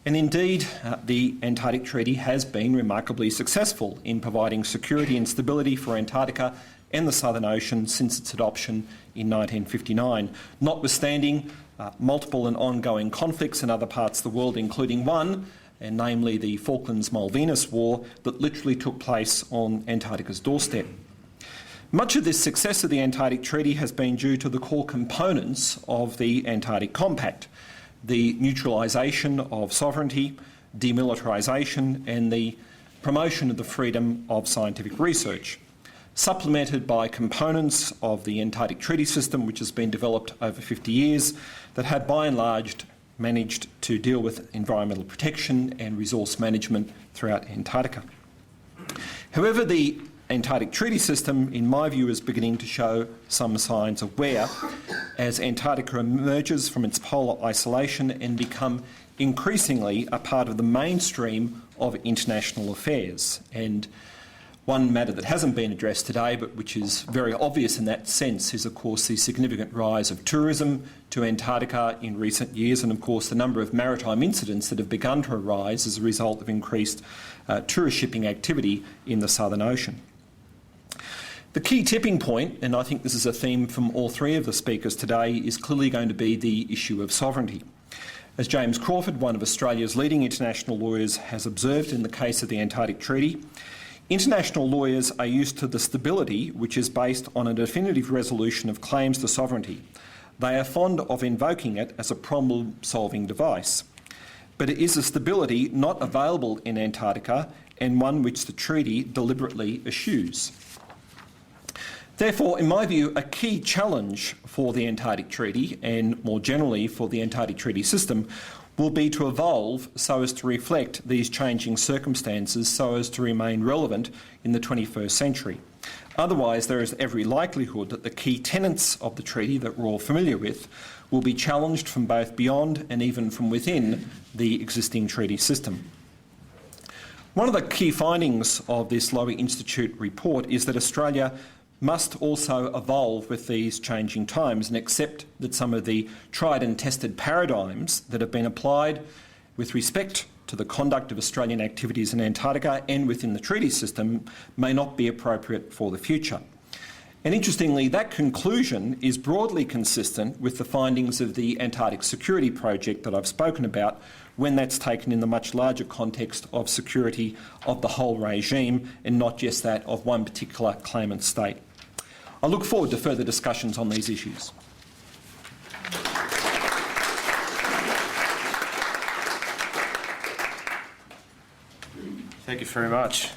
And indeed, the Antarctic Treaty has been remarkably successful in providing security and stability for Antarctica and the Southern Ocean since its adoption in 1959, notwithstanding multiple and ongoing conflicts in other parts of the world, including one, and namely the Falklands-Malvinas War, that literally took place on Antarctica's doorstep. Much of this success of the Antarctic Treaty has been due to the core components of the Antarctic Compact: the neutralisation of sovereignty, demilitarisation, and the promotion of the freedom of scientific research, supplemented by components of the Antarctic Treaty System, which has been developed over 50 years, that have by and large managed to deal with environmental protection and resource management throughout Antarctica. However, the Antarctic Treaty System, in my view, is beginning to show some signs of wear as Antarctica emerges from its polar isolation and become increasingly a part of the mainstream of international affairs. And one matter that hasn't been addressed today, but which is very obvious in that sense, is of course the significant rise of tourism to Antarctica in recent years, and of course the number of maritime incidents that have begun to arise as a result of increased tourist shipping activity in the Southern Ocean. The key tipping point, and I think this is a theme from all three of the speakers today, is clearly going to be the issue of sovereignty. As James Crawford, one of Australia's leading international lawyers, has observed in the case of the Antarctic Treaty, international lawyers are used to the stability which is based on a definitive resolution of claims to sovereignty. They are fond of invoking it as a problem-solving device. But it is a stability not available in Antarctica and one which the treaty deliberately eschews. Therefore, in my view, a key challenge for the Antarctic Treaty and more generally for the Antarctic Treaty System will be to evolve so as to reflect these changing circumstances, so as to remain relevant in the 21st century. Otherwise, there is every likelihood that the key tenets of the treaty that we're all familiar with will be challenged from both beyond and even from within the existing treaty system. One of the key findings of this Lowy Institute report is that Australia must also evolve with these changing times and accept that some of the tried and tested paradigms that have been applied with respect to the conduct of Australian activities in Antarctica and within the treaty system may not be appropriate for the future. And interestingly, that conclusion is broadly consistent with the findings of the Antarctic Security Project that I've spoken about, when that's taken in the much larger context of security of the whole regime and not just that of one particular claimant state. I look forward to further discussions on these issues. Thank you very much.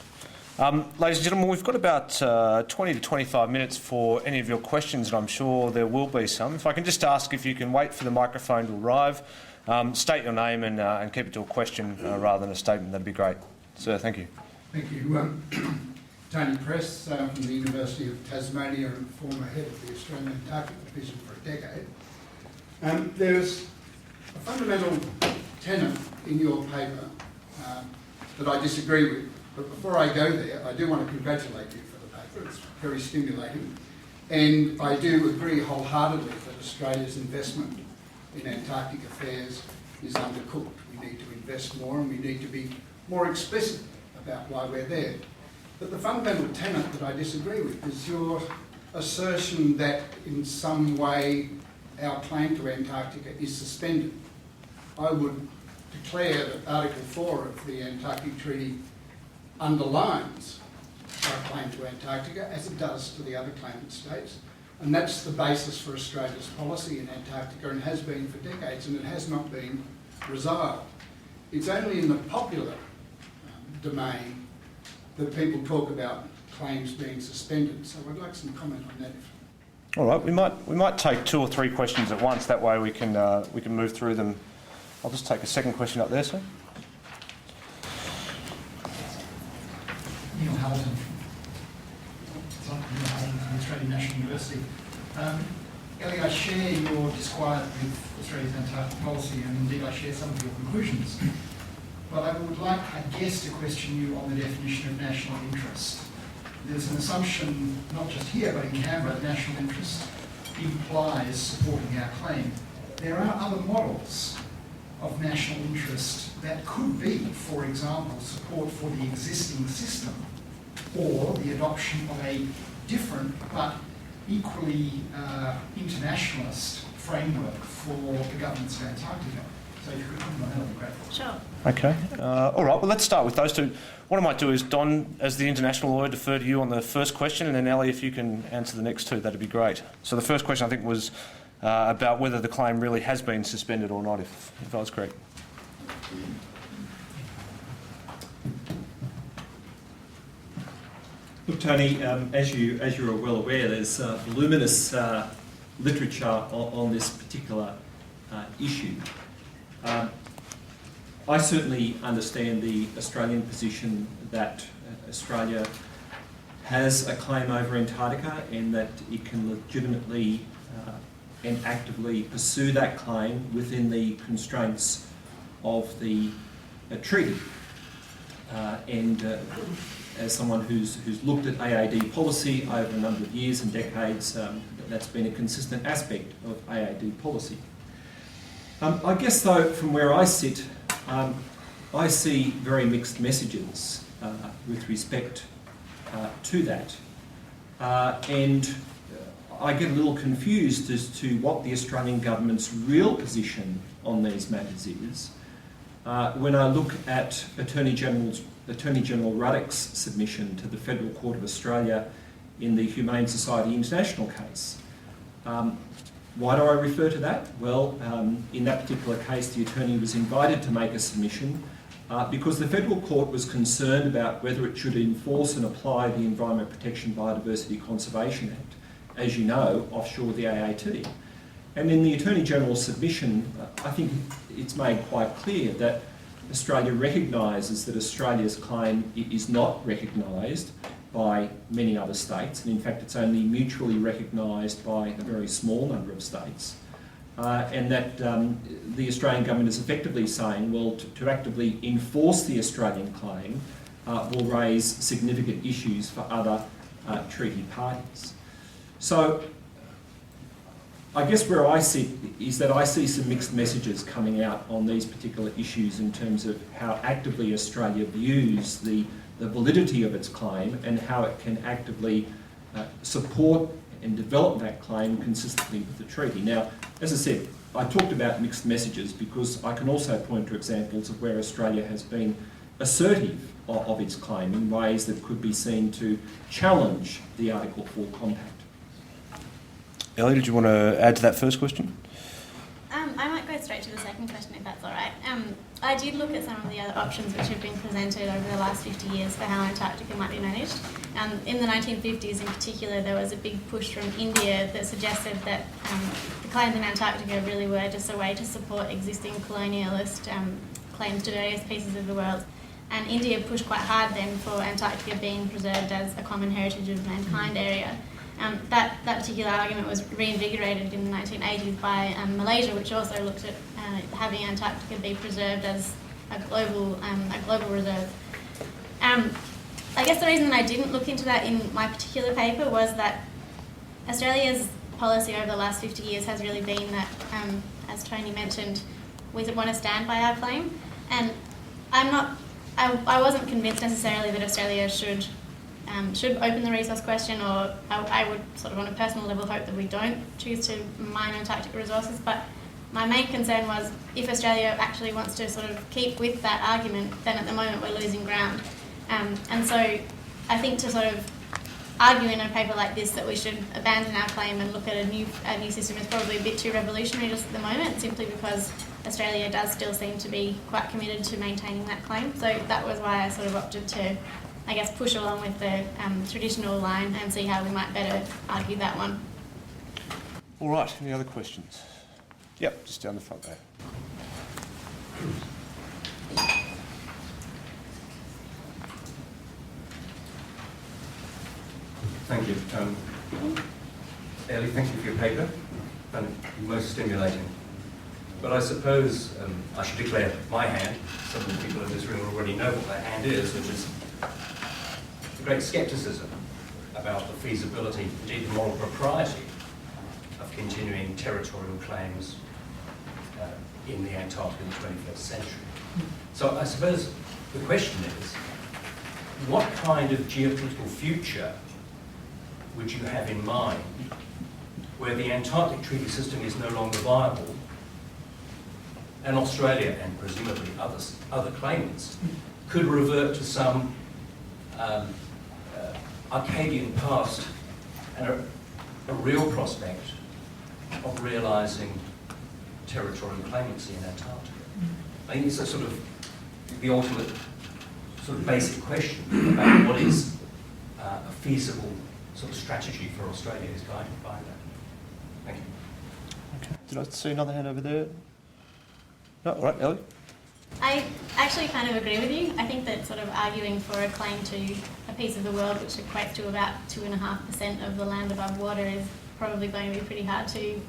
Ladies and gentlemen, we've got about 20 to 25 minutes for any of your questions, and I'm sure there will be some. If I can just ask if you can wait for the microphone to arrive, state your name and keep it to a question rather than a statement, that'd be great. Sir, thank you. Thank you. Tony Press from the University of Tasmania and former head of the Australian Antarctic Division for a decade. There's a fundamental tenet in your paper that I disagree with. But before I go there, I do want to congratulate you for the paper. It's very stimulating. And I do agree wholeheartedly that Australia's investment in Antarctic affairs is undercooked. We need to invest more and we need to be more explicit about why we're there. But the fundamental tenet that I disagree with is your assertion that in some way our claim to Antarctica is suspended. I would declare that Article 4 of the Antarctic Treaty underlines our claim to Antarctica, as it does to the other claimant states, and that's the basis for Australia's policy in Antarctica and has been for decades, and it has not been resolved. it's only in the popular domain that people talk about claims being suspended. So I'd like some comment on that. All right, we might take 2 or 3 questions at once. That way we can move through them. I'll just take a second question up there, sir. Neil Hamilton. Neil Hamilton from Australian National University. Ellie, I share your disquiet with Australia's Antarctic policy, and indeed I share some of your conclusions. But I would like, I guess, to question you on the definition of national interest. There's an assumption, not just here, but in Canberra, that national interest implies supporting our claim. There are other models of national interest that could be, for example, support for the existing system or the adoption of a different but equally internationalist framework for the governments of Antarctica. So if you could comment on that, I'd be grateful. Sure. Okay. All right, well, let's start with those two. What I might do is, Don, as the international lawyer, defer to you on the first question, and then Ellie, if you can answer the next 2, that'd be great. So the first question, I think, was about whether the claim really has been suspended or not, if I was correct. Look, Tony, as you're well aware, there's voluminous literature on this particular issue. I certainly understand the Australian position that Australia has a claim over Antarctica and that it can legitimately and actively pursue that claim within the constraints of the treaty. As someone who's looked at AAD policy over a number of years and decades, that's been a consistent aspect of AAD policy. I guess, though, from where I sit, I see very mixed messages with respect to that. And I get a little confused as to what the Australian government's real position on these matters is when I look at Attorney General Ruddock's submission to the Federal Court of Australia in the Humane Society International case. Why do I refer to that? Well, in that particular case, the attorney was invited to make a submission because the Federal Court was concerned about whether it should enforce and apply the Environment Protection Biodiversity Conservation Act, as you know, offshore the AAT. And in the Attorney General's submission, I think it's made quite clear that Australia recognises that Australia's claim is not recognised by many other states, and in fact it's only mutually recognised by a very small number of states, and that the Australian government is effectively saying, well, to actively enforce the Australian claim will raise significant issues for other treaty parties. So I guess where I sit is that I see some mixed messages coming out on these particular issues in terms of how actively Australia views the validity of its claim and how it can actively support and develop that claim consistently with the treaty. Now, as I said, I talked about mixed messages because I can also point to examples of where Australia has been assertive of its claim in ways that could be seen to challenge the Article 4 Compact. Ellie, did you want to add to that first question? I might go straight to the second question, if that's all right. I did look at some of the other options which have been presented over the last 50 years for how Antarctica might be managed. In the 1950s in particular, there was a big push from India that suggested that the claims in Antarctica really were just a way to support existing colonialist claims to various pieces of the world. And India pushed quite hard then for Antarctica being preserved as a common heritage of mankind area. That particular argument was reinvigorated in the 1980s by Malaysia, which also looked at having Antarctica be preserved as a global reserve. I guess the reason that I didn't look into that in my particular paper was that Australia's policy over the last 50 years has really been that, as Tony mentioned, we want to stand by our claim. And I wasn't convinced necessarily that Australia should open the resource question, or I would sort of on a personal level hope that we don't choose to mine Antarctic resources. But my main concern was if Australia actually wants to sort of keep with that argument, then at the moment we're losing ground. And so I think to sort of argue in a paper like this that we should abandon our claim and look at a new system is probably a bit too revolutionary just at the moment, simply because Australia does still seem to be quite committed to maintaining that claim. So that was why I sort of opted to, I guess, push along with the traditional line and see how we might better argue that one. All right, any other questions? Yep, just down the front there. Thank you. Ellie, thank you for your paper. Found it most stimulating. But I suppose I should declare my hand. Some of the people in this room already know what that hand is, which is the great scepticism about the feasibility, indeed the moral propriety, of continuing territorial claims in the Antarctic in the 21st century. So I suppose the question is, what kind of geopolitical future would you have in mind where the Antarctic treaty system is no longer viable and Australia and presumably other claimants could revert to some Arcadian past and a real prospect of realising territorial claimancy in Antarctica? I think it's a sort of the ultimate sort of basic question about what is a feasible sort of strategy for Australia is guided by that. Thank you. Okay. Did I see another hand over there? No, all right, Ellie. I actually kind of agree with you. I think that sort of arguing for a claim to a piece of the world which equates to about 2.5% of the land above water is probably going to be pretty hard to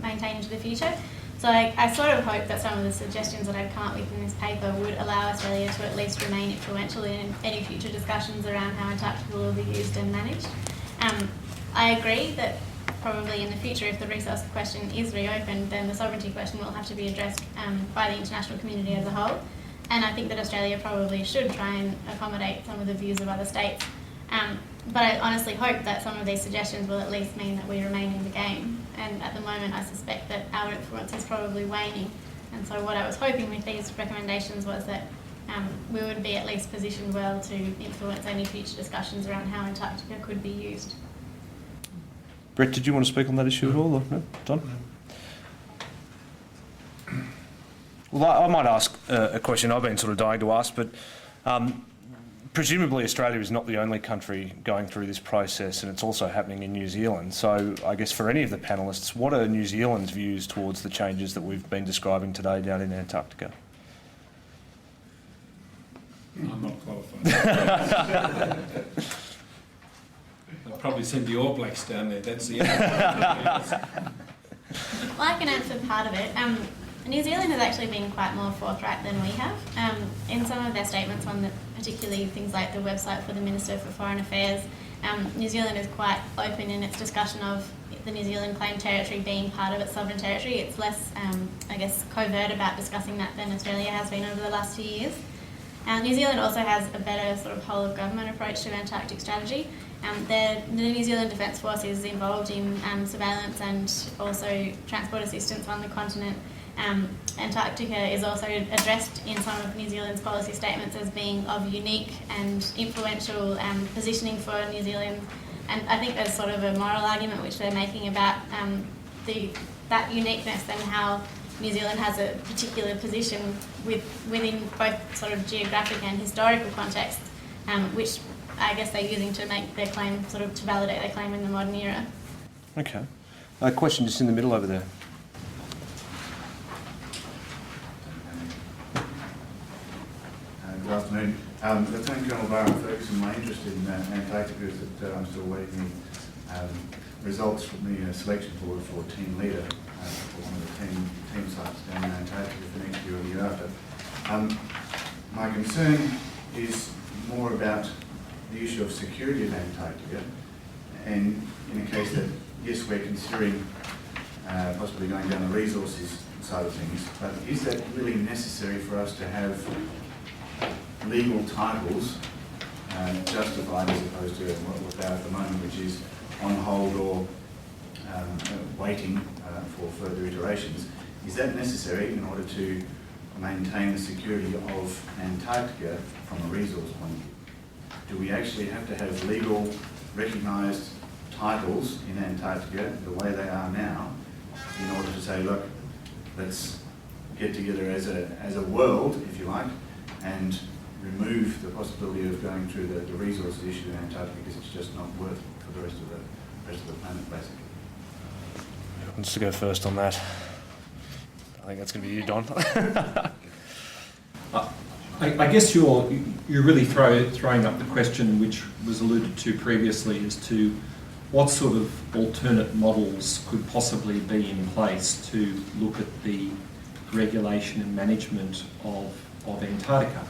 maintain into the future. So I sort of hope that some of the suggestions that I've come up with in this paper would allow Australia to at least remain influential in any future discussions around how Antarctica will be used and managed. I agree that probably in the future, if the resource question is reopened, then the sovereignty question will have to be addressed by the international community as a whole. And I think that Australia probably should try and accommodate some of the views of other states. But I honestly hope that some of these suggestions will at least mean that we remain in the game. And at the moment, I suspect that our influence is probably waning. And so what I was hoping with these recommendations was that we would be at least positioned well to influence any future discussions around how Antarctica could be used. Brett, did you want to speak on that issue at all? Or no? Don? Well, I might ask a question I've been sort of dying to ask, but presumably Australia is not the only country going through this process, and it's also happening in New Zealand. So I guess for any of the panellists, what are New Zealand's views towards the changes that we've been describing today down in Antarctica? I'm not qualified. I'll probably send the All Blacks down there. That's the answer. Well, I can answer part of it. New Zealand has actually been quite more forthright than we have. In some of their statements on particularly things like the website for the Minister for Foreign Affairs, New Zealand is quite open in its discussion of the New Zealand claimed territory being part of its sovereign territory. It's less, I guess, covert about discussing that than Australia has been over the last few years. New Zealand also has a better sort of whole-of-government approach to Antarctic strategy. The New Zealand Defence Force is involved in surveillance and also transport assistance on the continent. Antarctica is also addressed in some of New Zealand's policy statements as being of unique and influential positioning for New Zealand. And I think there's sort of a moral argument which they're making about that uniqueness and how New Zealand has a particular position within both sort of geographic and historical contexts, which I guess they're using to make their claim, sort of to validate their claim in the modern era. Okay. A question just in the middle over there. Good afternoon. Lieutenant Colonel Byron Ferguson, my interest in Antarctica is that I'm still waiting results from the selection board for team leader for one of the team sites down in Antarctica for next year or the year after. My concern is more about the issue of security of Antarctica, and in a case that, yes, we're considering possibly going down the resources side of things, but is that really necessary for us to have legal titles justified as opposed to what we've got at the moment, which is on hold or waiting for further iterations? Is that necessary in order to maintain the security of Antarctica from a resource point of view? Do we actually have to have legal recognised titles in Antarctica the way they are now in order to say, look, let's get together as a world, if you like, and remove the possibility of going through the resources issue in Antarctica because it's just not worth it for the rest of the planet, basically. Who wants to go first on that? I think that's going to be you, Don. I guess you're really throwing up the question which was alluded to previously as to what sort of alternate models could possibly be in place to look at the regulation and management of Antarctica.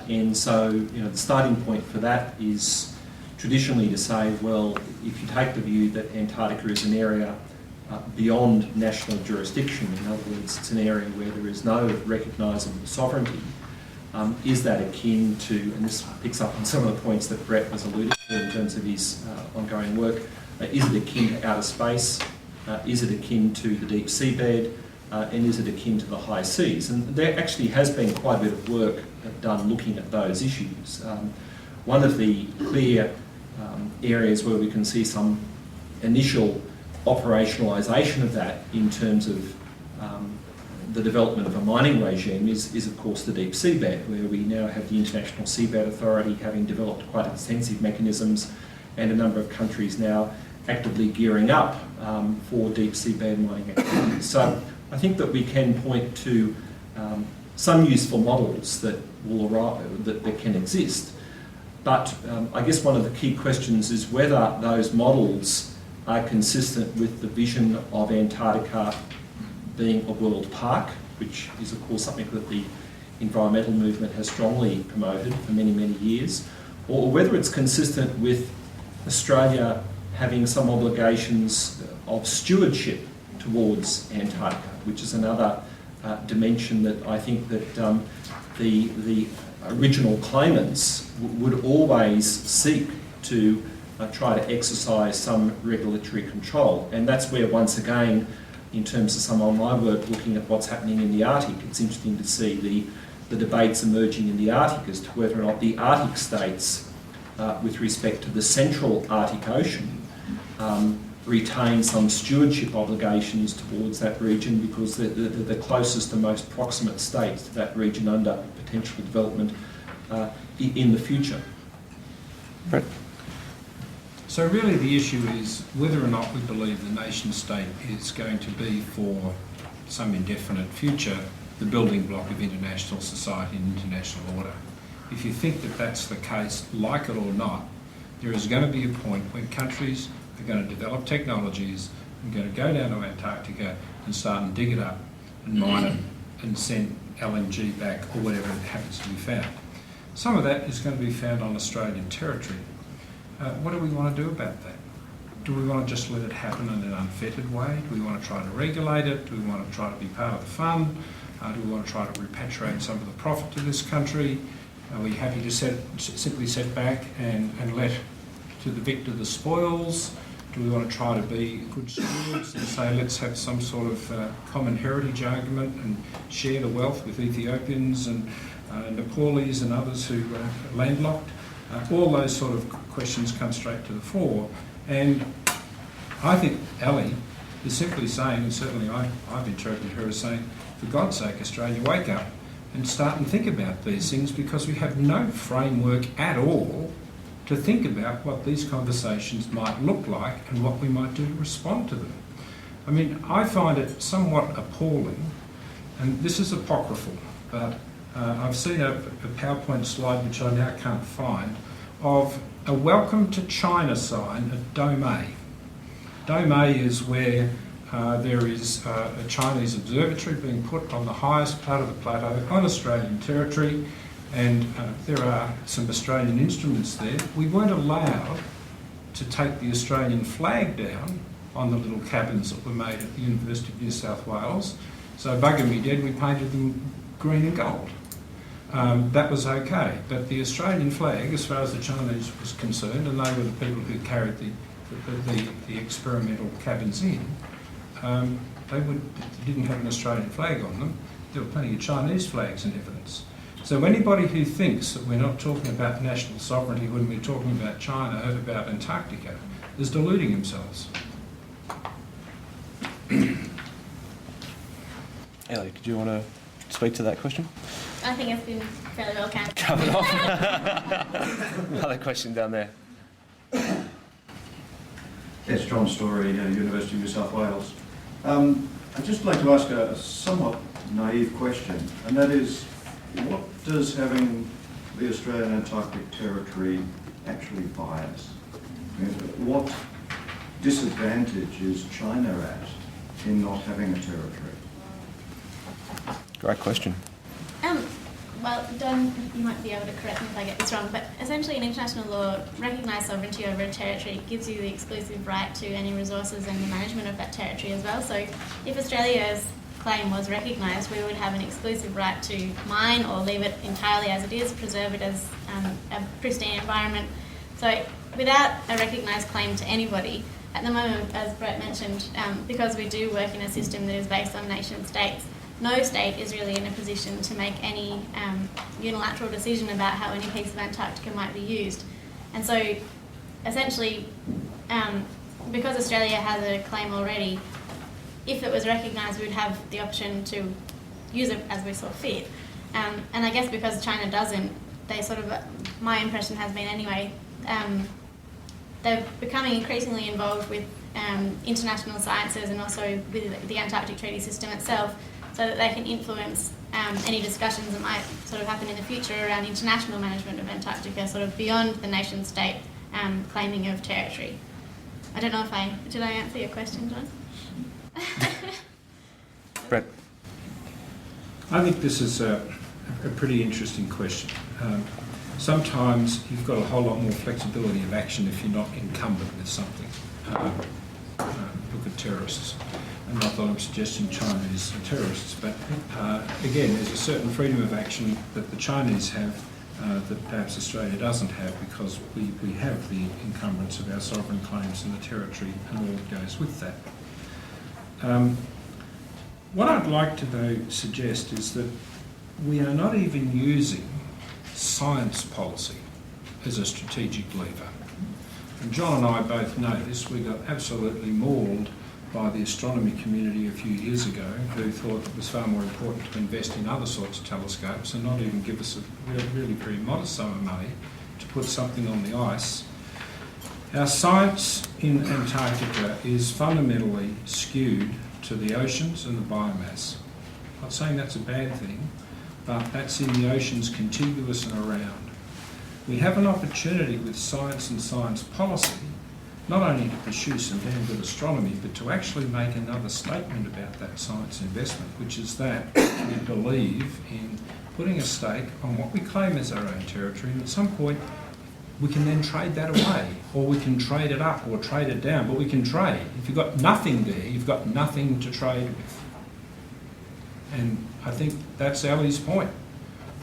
And so, the starting point for that is traditionally to say, well, if you take the view that Antarctica is an area beyond national jurisdiction, in other words, it's an area where there is no recognisable sovereignty, is that akin to, and this picks up on some of the points that Brett was alluding to in terms of his ongoing work, is it akin to outer space, is it akin to the deep seabed, and is it akin to the high seas? And there actually has been quite a bit of work done looking at those issues. One of the clear areas where we can see some initial operationalisation of that in terms of the development of a mining regime is of course the deep seabed, where we now have the International Seabed Authority having developed quite extensive mechanisms, and a number of countries now actively gearing up for deep seabed mining activities. So I think that we can point to some useful models that will arrive, that can exist. But I guess one of the key questions is whether those models are consistent with the vision of Antarctica being a world park, which is of course something that the environmental movement has strongly promoted for many, many years, or whether it's consistent with Australia having some obligations of stewardship towards Antarctica, which is another dimension that I think that the original claimants would always seek to try to exercise some regulatory control. And that's where, once again, in terms of some of my work looking at what's happening in the Arctic, it's interesting to see the debates emerging in the Arctic as to whether or not the Arctic states, with respect to the central Arctic Ocean, retain some stewardship obligations towards that region because they're the closest and most proximate states to that region under potential development in the future. Brett? So really the issue is whether or not we believe the nation state is going to be for some indefinite future the building block of international society and international order. If you think that that's the case, like it or not, there is going to be a point when countries are going to develop technologies and going to go down to Antarctica and start and dig it up and mine it and send LNG back or whatever it happens to be found. Some of that is going to be found on Australian territory. What do we want to do about that? Do we want to just let it happen in an unfettered way? Do we want to try to regulate it? Do we want to try to be part of the fun? Do we want to try to repatriate some of the profit to this country? Are we happy to simply sit back and let to the victor the spoils? Do we want to try to be good stewards and say let's have some sort of common heritage argument and share the wealth with Ethiopians and Nepalese and others who are landlocked? All those sort of questions come straight to the fore. And I think Ellie is simply saying, and certainly I've interpreted her as saying, for God's sake, Australia, wake up and start and think about these things, because we have no framework at all to think about what these conversations might look like and what we might do to respond to them. I mean, I find it somewhat appalling, and this is apocryphal, but I've seen a PowerPoint slide, which I now can't find, of a welcome to China sign at Domei. Domei is where there is a Chinese observatory being put on the highest part of the plateau on Australian territory, and there are some Australian instruments there. We weren't allowed to take the Australian flag down on the little cabins that were made at the University of New South Wales, so bugger me dead, we painted them green and gold. That was okay, but the Australian flag, as far as the Chinese was concerned, and they were the people who carried the experimental cabins in, they didn't have an Australian flag on them. There were plenty of Chinese flags in evidence. So anybody who thinks that we're not talking about national sovereignty when we're talking about China and about Antarctica is deluding themselves. Ellie, did you want to speak to that question? I think it's been fairly well Covered off. Another question down there. Yes, John Story, University of New South Wales. I'd just like to ask a somewhat naive question, and that is, what does having the Australian Antarctic Territory actually buy us? I mean, what disadvantage is China at in not having a territory? Great question. Well, Don, you might be able to correct me if I get this wrong, but essentially in international law, recognised sovereignty over a territory gives you the exclusive right to any resources and the management of that territory as well. So if Australia's claim was recognised, we would have an exclusive right to mine or leave it entirely as it is, preserve it as a pristine environment. So without a recognised claim to anybody, at the moment, as Brett mentioned, because we do work in a system that is based on nation states, no state is really in a position to make any unilateral decision about how any piece of Antarctica might be used. And so, essentially, because Australia has a claim already, if it was recognised, we would have the option to use it as we saw fit. And I guess because China doesn't, they sort of, my impression has been anyway, they're becoming increasingly involved with international sciences and also with the Antarctic Treaty System itself, so that they can influence any discussions that might sort of happen in the future around international management of Antarctica, sort of beyond the nation state claiming of territory. I don't know if did I answer your question, John? Brett. I think this is a pretty interesting question. Sometimes you've got a whole lot more flexibility of action if you're not encumbered with something. Look at terrorists. And not that I'm suggesting China is terrorists, but again, there's a certain freedom of action that the Chinese have that perhaps Australia doesn't have, because we have the encumbrance of our sovereign claims in the territory and all that goes with that. What I'd like to though suggest is that we are not even using science policy as a strategic lever. And John and I both know this. We got absolutely mauled by the astronomy community a few years ago, who thought it was far more important to invest in other sorts of telescopes and not even give us a really very modest sum of money to put something on the ice. Our science in Antarctica is fundamentally skewed to the oceans and the biomass. I'm not saying that's a bad thing, but that's in the oceans contiguous and around. We have an opportunity with science and science policy not only to pursue some damn good astronomy, but to actually make another statement about that science investment, which is that we believe in putting a stake on what we claim as our own territory, and at some point we can then trade that away, or we can trade it up or trade it down, but we can trade. If you've got nothing there, you've got nothing to trade with. And I think that's Ellie's point,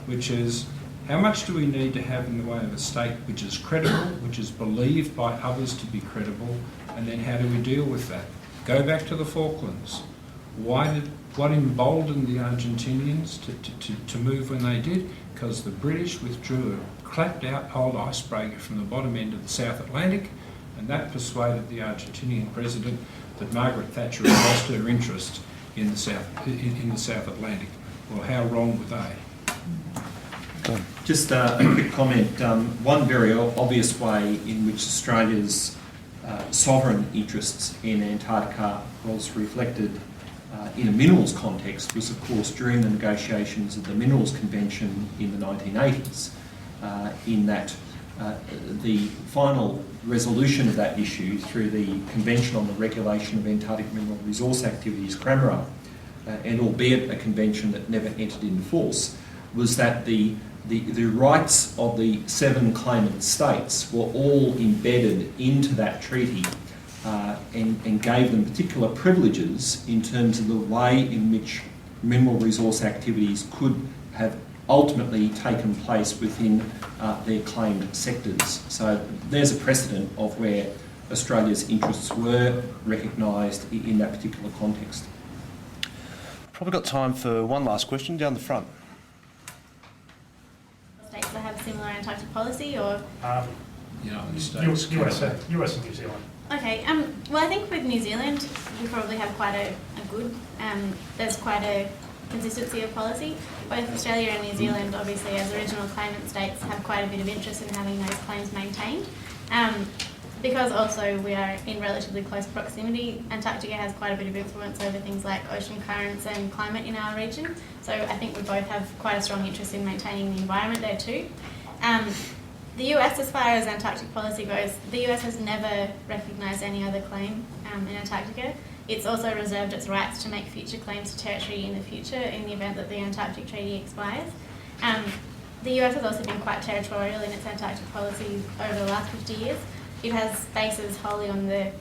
which is, how much do we need to have in the way of a stake which is credible, which is believed by others to be credible, and then how do we deal with that? Go back to the Falklands. What emboldened the Argentinians to move when they did? Because the British withdrew a clapped out old icebreaker from the bottom end of the South Atlantic, and that persuaded the Argentinian president that Margaret Thatcher had lost her interest in the South Atlantic. Well, how wrong were they? Just a quick comment. One very obvious way in which Australia's sovereign interests in Antarctica was reflected in a minerals context was, of course, during the negotiations of the Minerals Convention in the 1980s, in that the final resolution of that issue through the Convention on the Regulation of Antarctic Mineral Resource Activities, Canberra, and albeit a convention that never entered into force, was that the rights of the 7 claimant states were all embedded into that treaty and gave them particular privileges in terms of the way in which mineral resource activities could have ultimately taken place within their claimed sectors. So there's a precedent of where Australia's interests were recognised in that particular context. Probably got time for one last question down the front. Antarctic policy, or? United States, US and New Zealand. Okay, well, I think with New Zealand, we probably have quite a good, there's quite a consistency of policy. Both Australia and New Zealand, obviously, as original claimant states, have quite a bit of interest in having those claims maintained. Because also we are in relatively close proximity, Antarctica has quite a bit of influence over things like ocean currents and climate in our region. So I think we both have quite a strong interest in maintaining the environment there too. The US, as far as Antarctic policy goes, the US has never recognised any other claim in Antarctica. It's also reserved its rights to make future claims to territory in the future in the event that the Antarctic Treaty expires. The US has also been quite territorial in its Antarctic policy over the last 50 years. It has bases wholly on the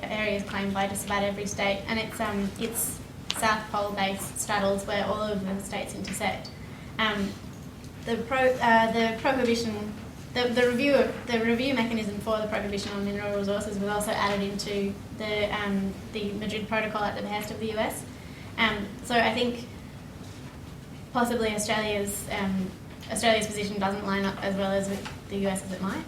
areas claimed by just about every state, and it's South Pole base straddles where all of the states intersect. The prohibition. The review mechanism for the prohibition on mineral resources was also added into the Madrid Protocol at the behest of the US. So I think possibly Australia's position doesn't line up as well as with the US as it might.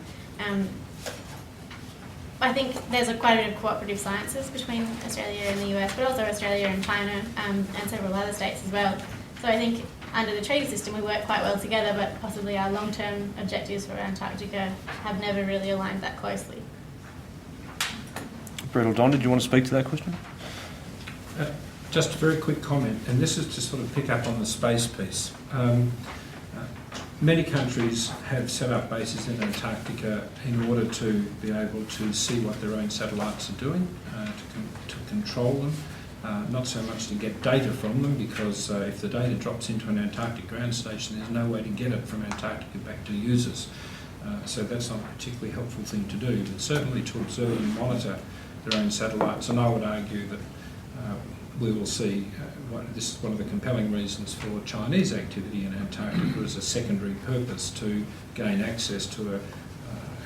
I think there's quite a bit of cooperative sciences between Australia and the US, but also Australia and China and several other states as well. So I think under the treaty system we work quite well together, but possibly our long-term objectives for Antarctica have never really aligned that closely. Brett or Don, did you want to speak to that question? Just a very quick comment, and this is to sort of pick up on the space piece. Many countries have set up bases in Antarctica in order to be able to see what their own satellites are doing, to control them. Not so much to get data from them, because if the data drops into an Antarctic ground station, there's no way to get it from Antarctica back to users. So that's not a particularly helpful thing to do, but certainly to observe and monitor their own satellites. And I would argue that we will see, this is one of the compelling reasons for Chinese activity in Antarctica as a secondary purpose, to gain access to a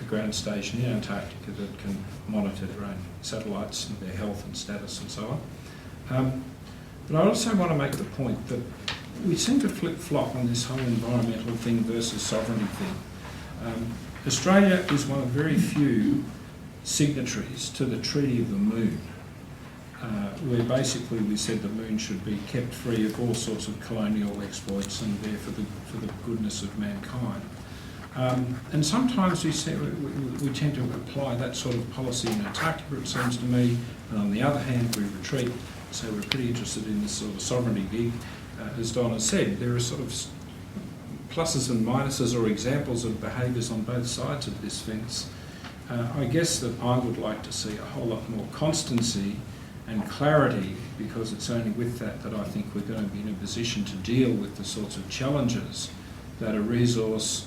ground station in Antarctica that can monitor their own satellites and their health and status and so on. But I also want to make the point that we seem to flip-flop on this whole environmental thing versus sovereignty thing. Australia is one of very few signatories to the Treaty of the Moon, where basically we said the moon should be kept free of all sorts of colonial exploits and there for the goodness of mankind. And sometimes we tend to apply that sort of policy in Antarctica, it seems to me, and on the other hand we retreat. So we're pretty interested in this sort of sovereignty gig. As Donna said, there are sort of pluses and minuses or examples of behaviours on both sides of this fence. I guess that I would like to see a whole lot more constancy and clarity, because it's only with that that I think we're going to be in a position to deal with the sorts of challenges that a resource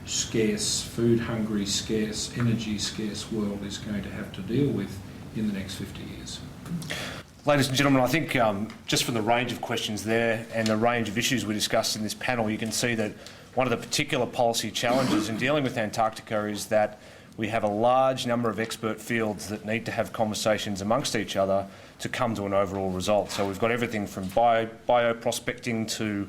scarce, food hungry scarce, energy scarce world is going to have to deal with in the next 50 years. Ladies and gentlemen, I think just from the range of questions there and the range of issues we discussed in this panel, you can see that one of the particular policy challenges in dealing with Antarctica is that we have a large number of expert fields that need to have conversations amongst each other to come to an overall result. So we've got everything from bioprospecting to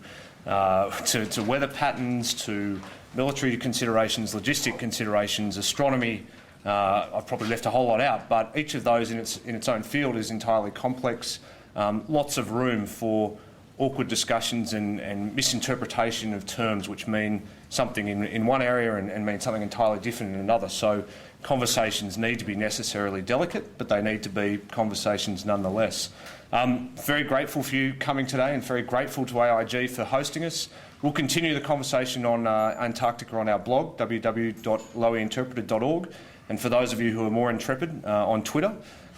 weather patterns, to military considerations, logistic considerations, astronomy. I've probably left a whole lot out, but each of those in its own field is entirely complex. Lots of room for awkward discussions and misinterpretation of terms which mean something in one area and mean something entirely different in another. So conversations need to be necessarily delicate, but they need to be conversations nonetheless. Very grateful for you coming today, and very grateful to AIG for hosting us. We'll continue the conversation on Antarctica on our blog, www.loweinterpreted.org, and for those of you who are more intrepid, on Twitter.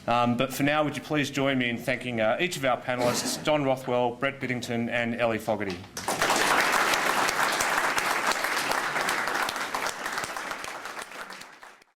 But for now, would you please join me in thanking each of our panellists, Don Rothwell, Brett Biddington and Ellie Fogarty.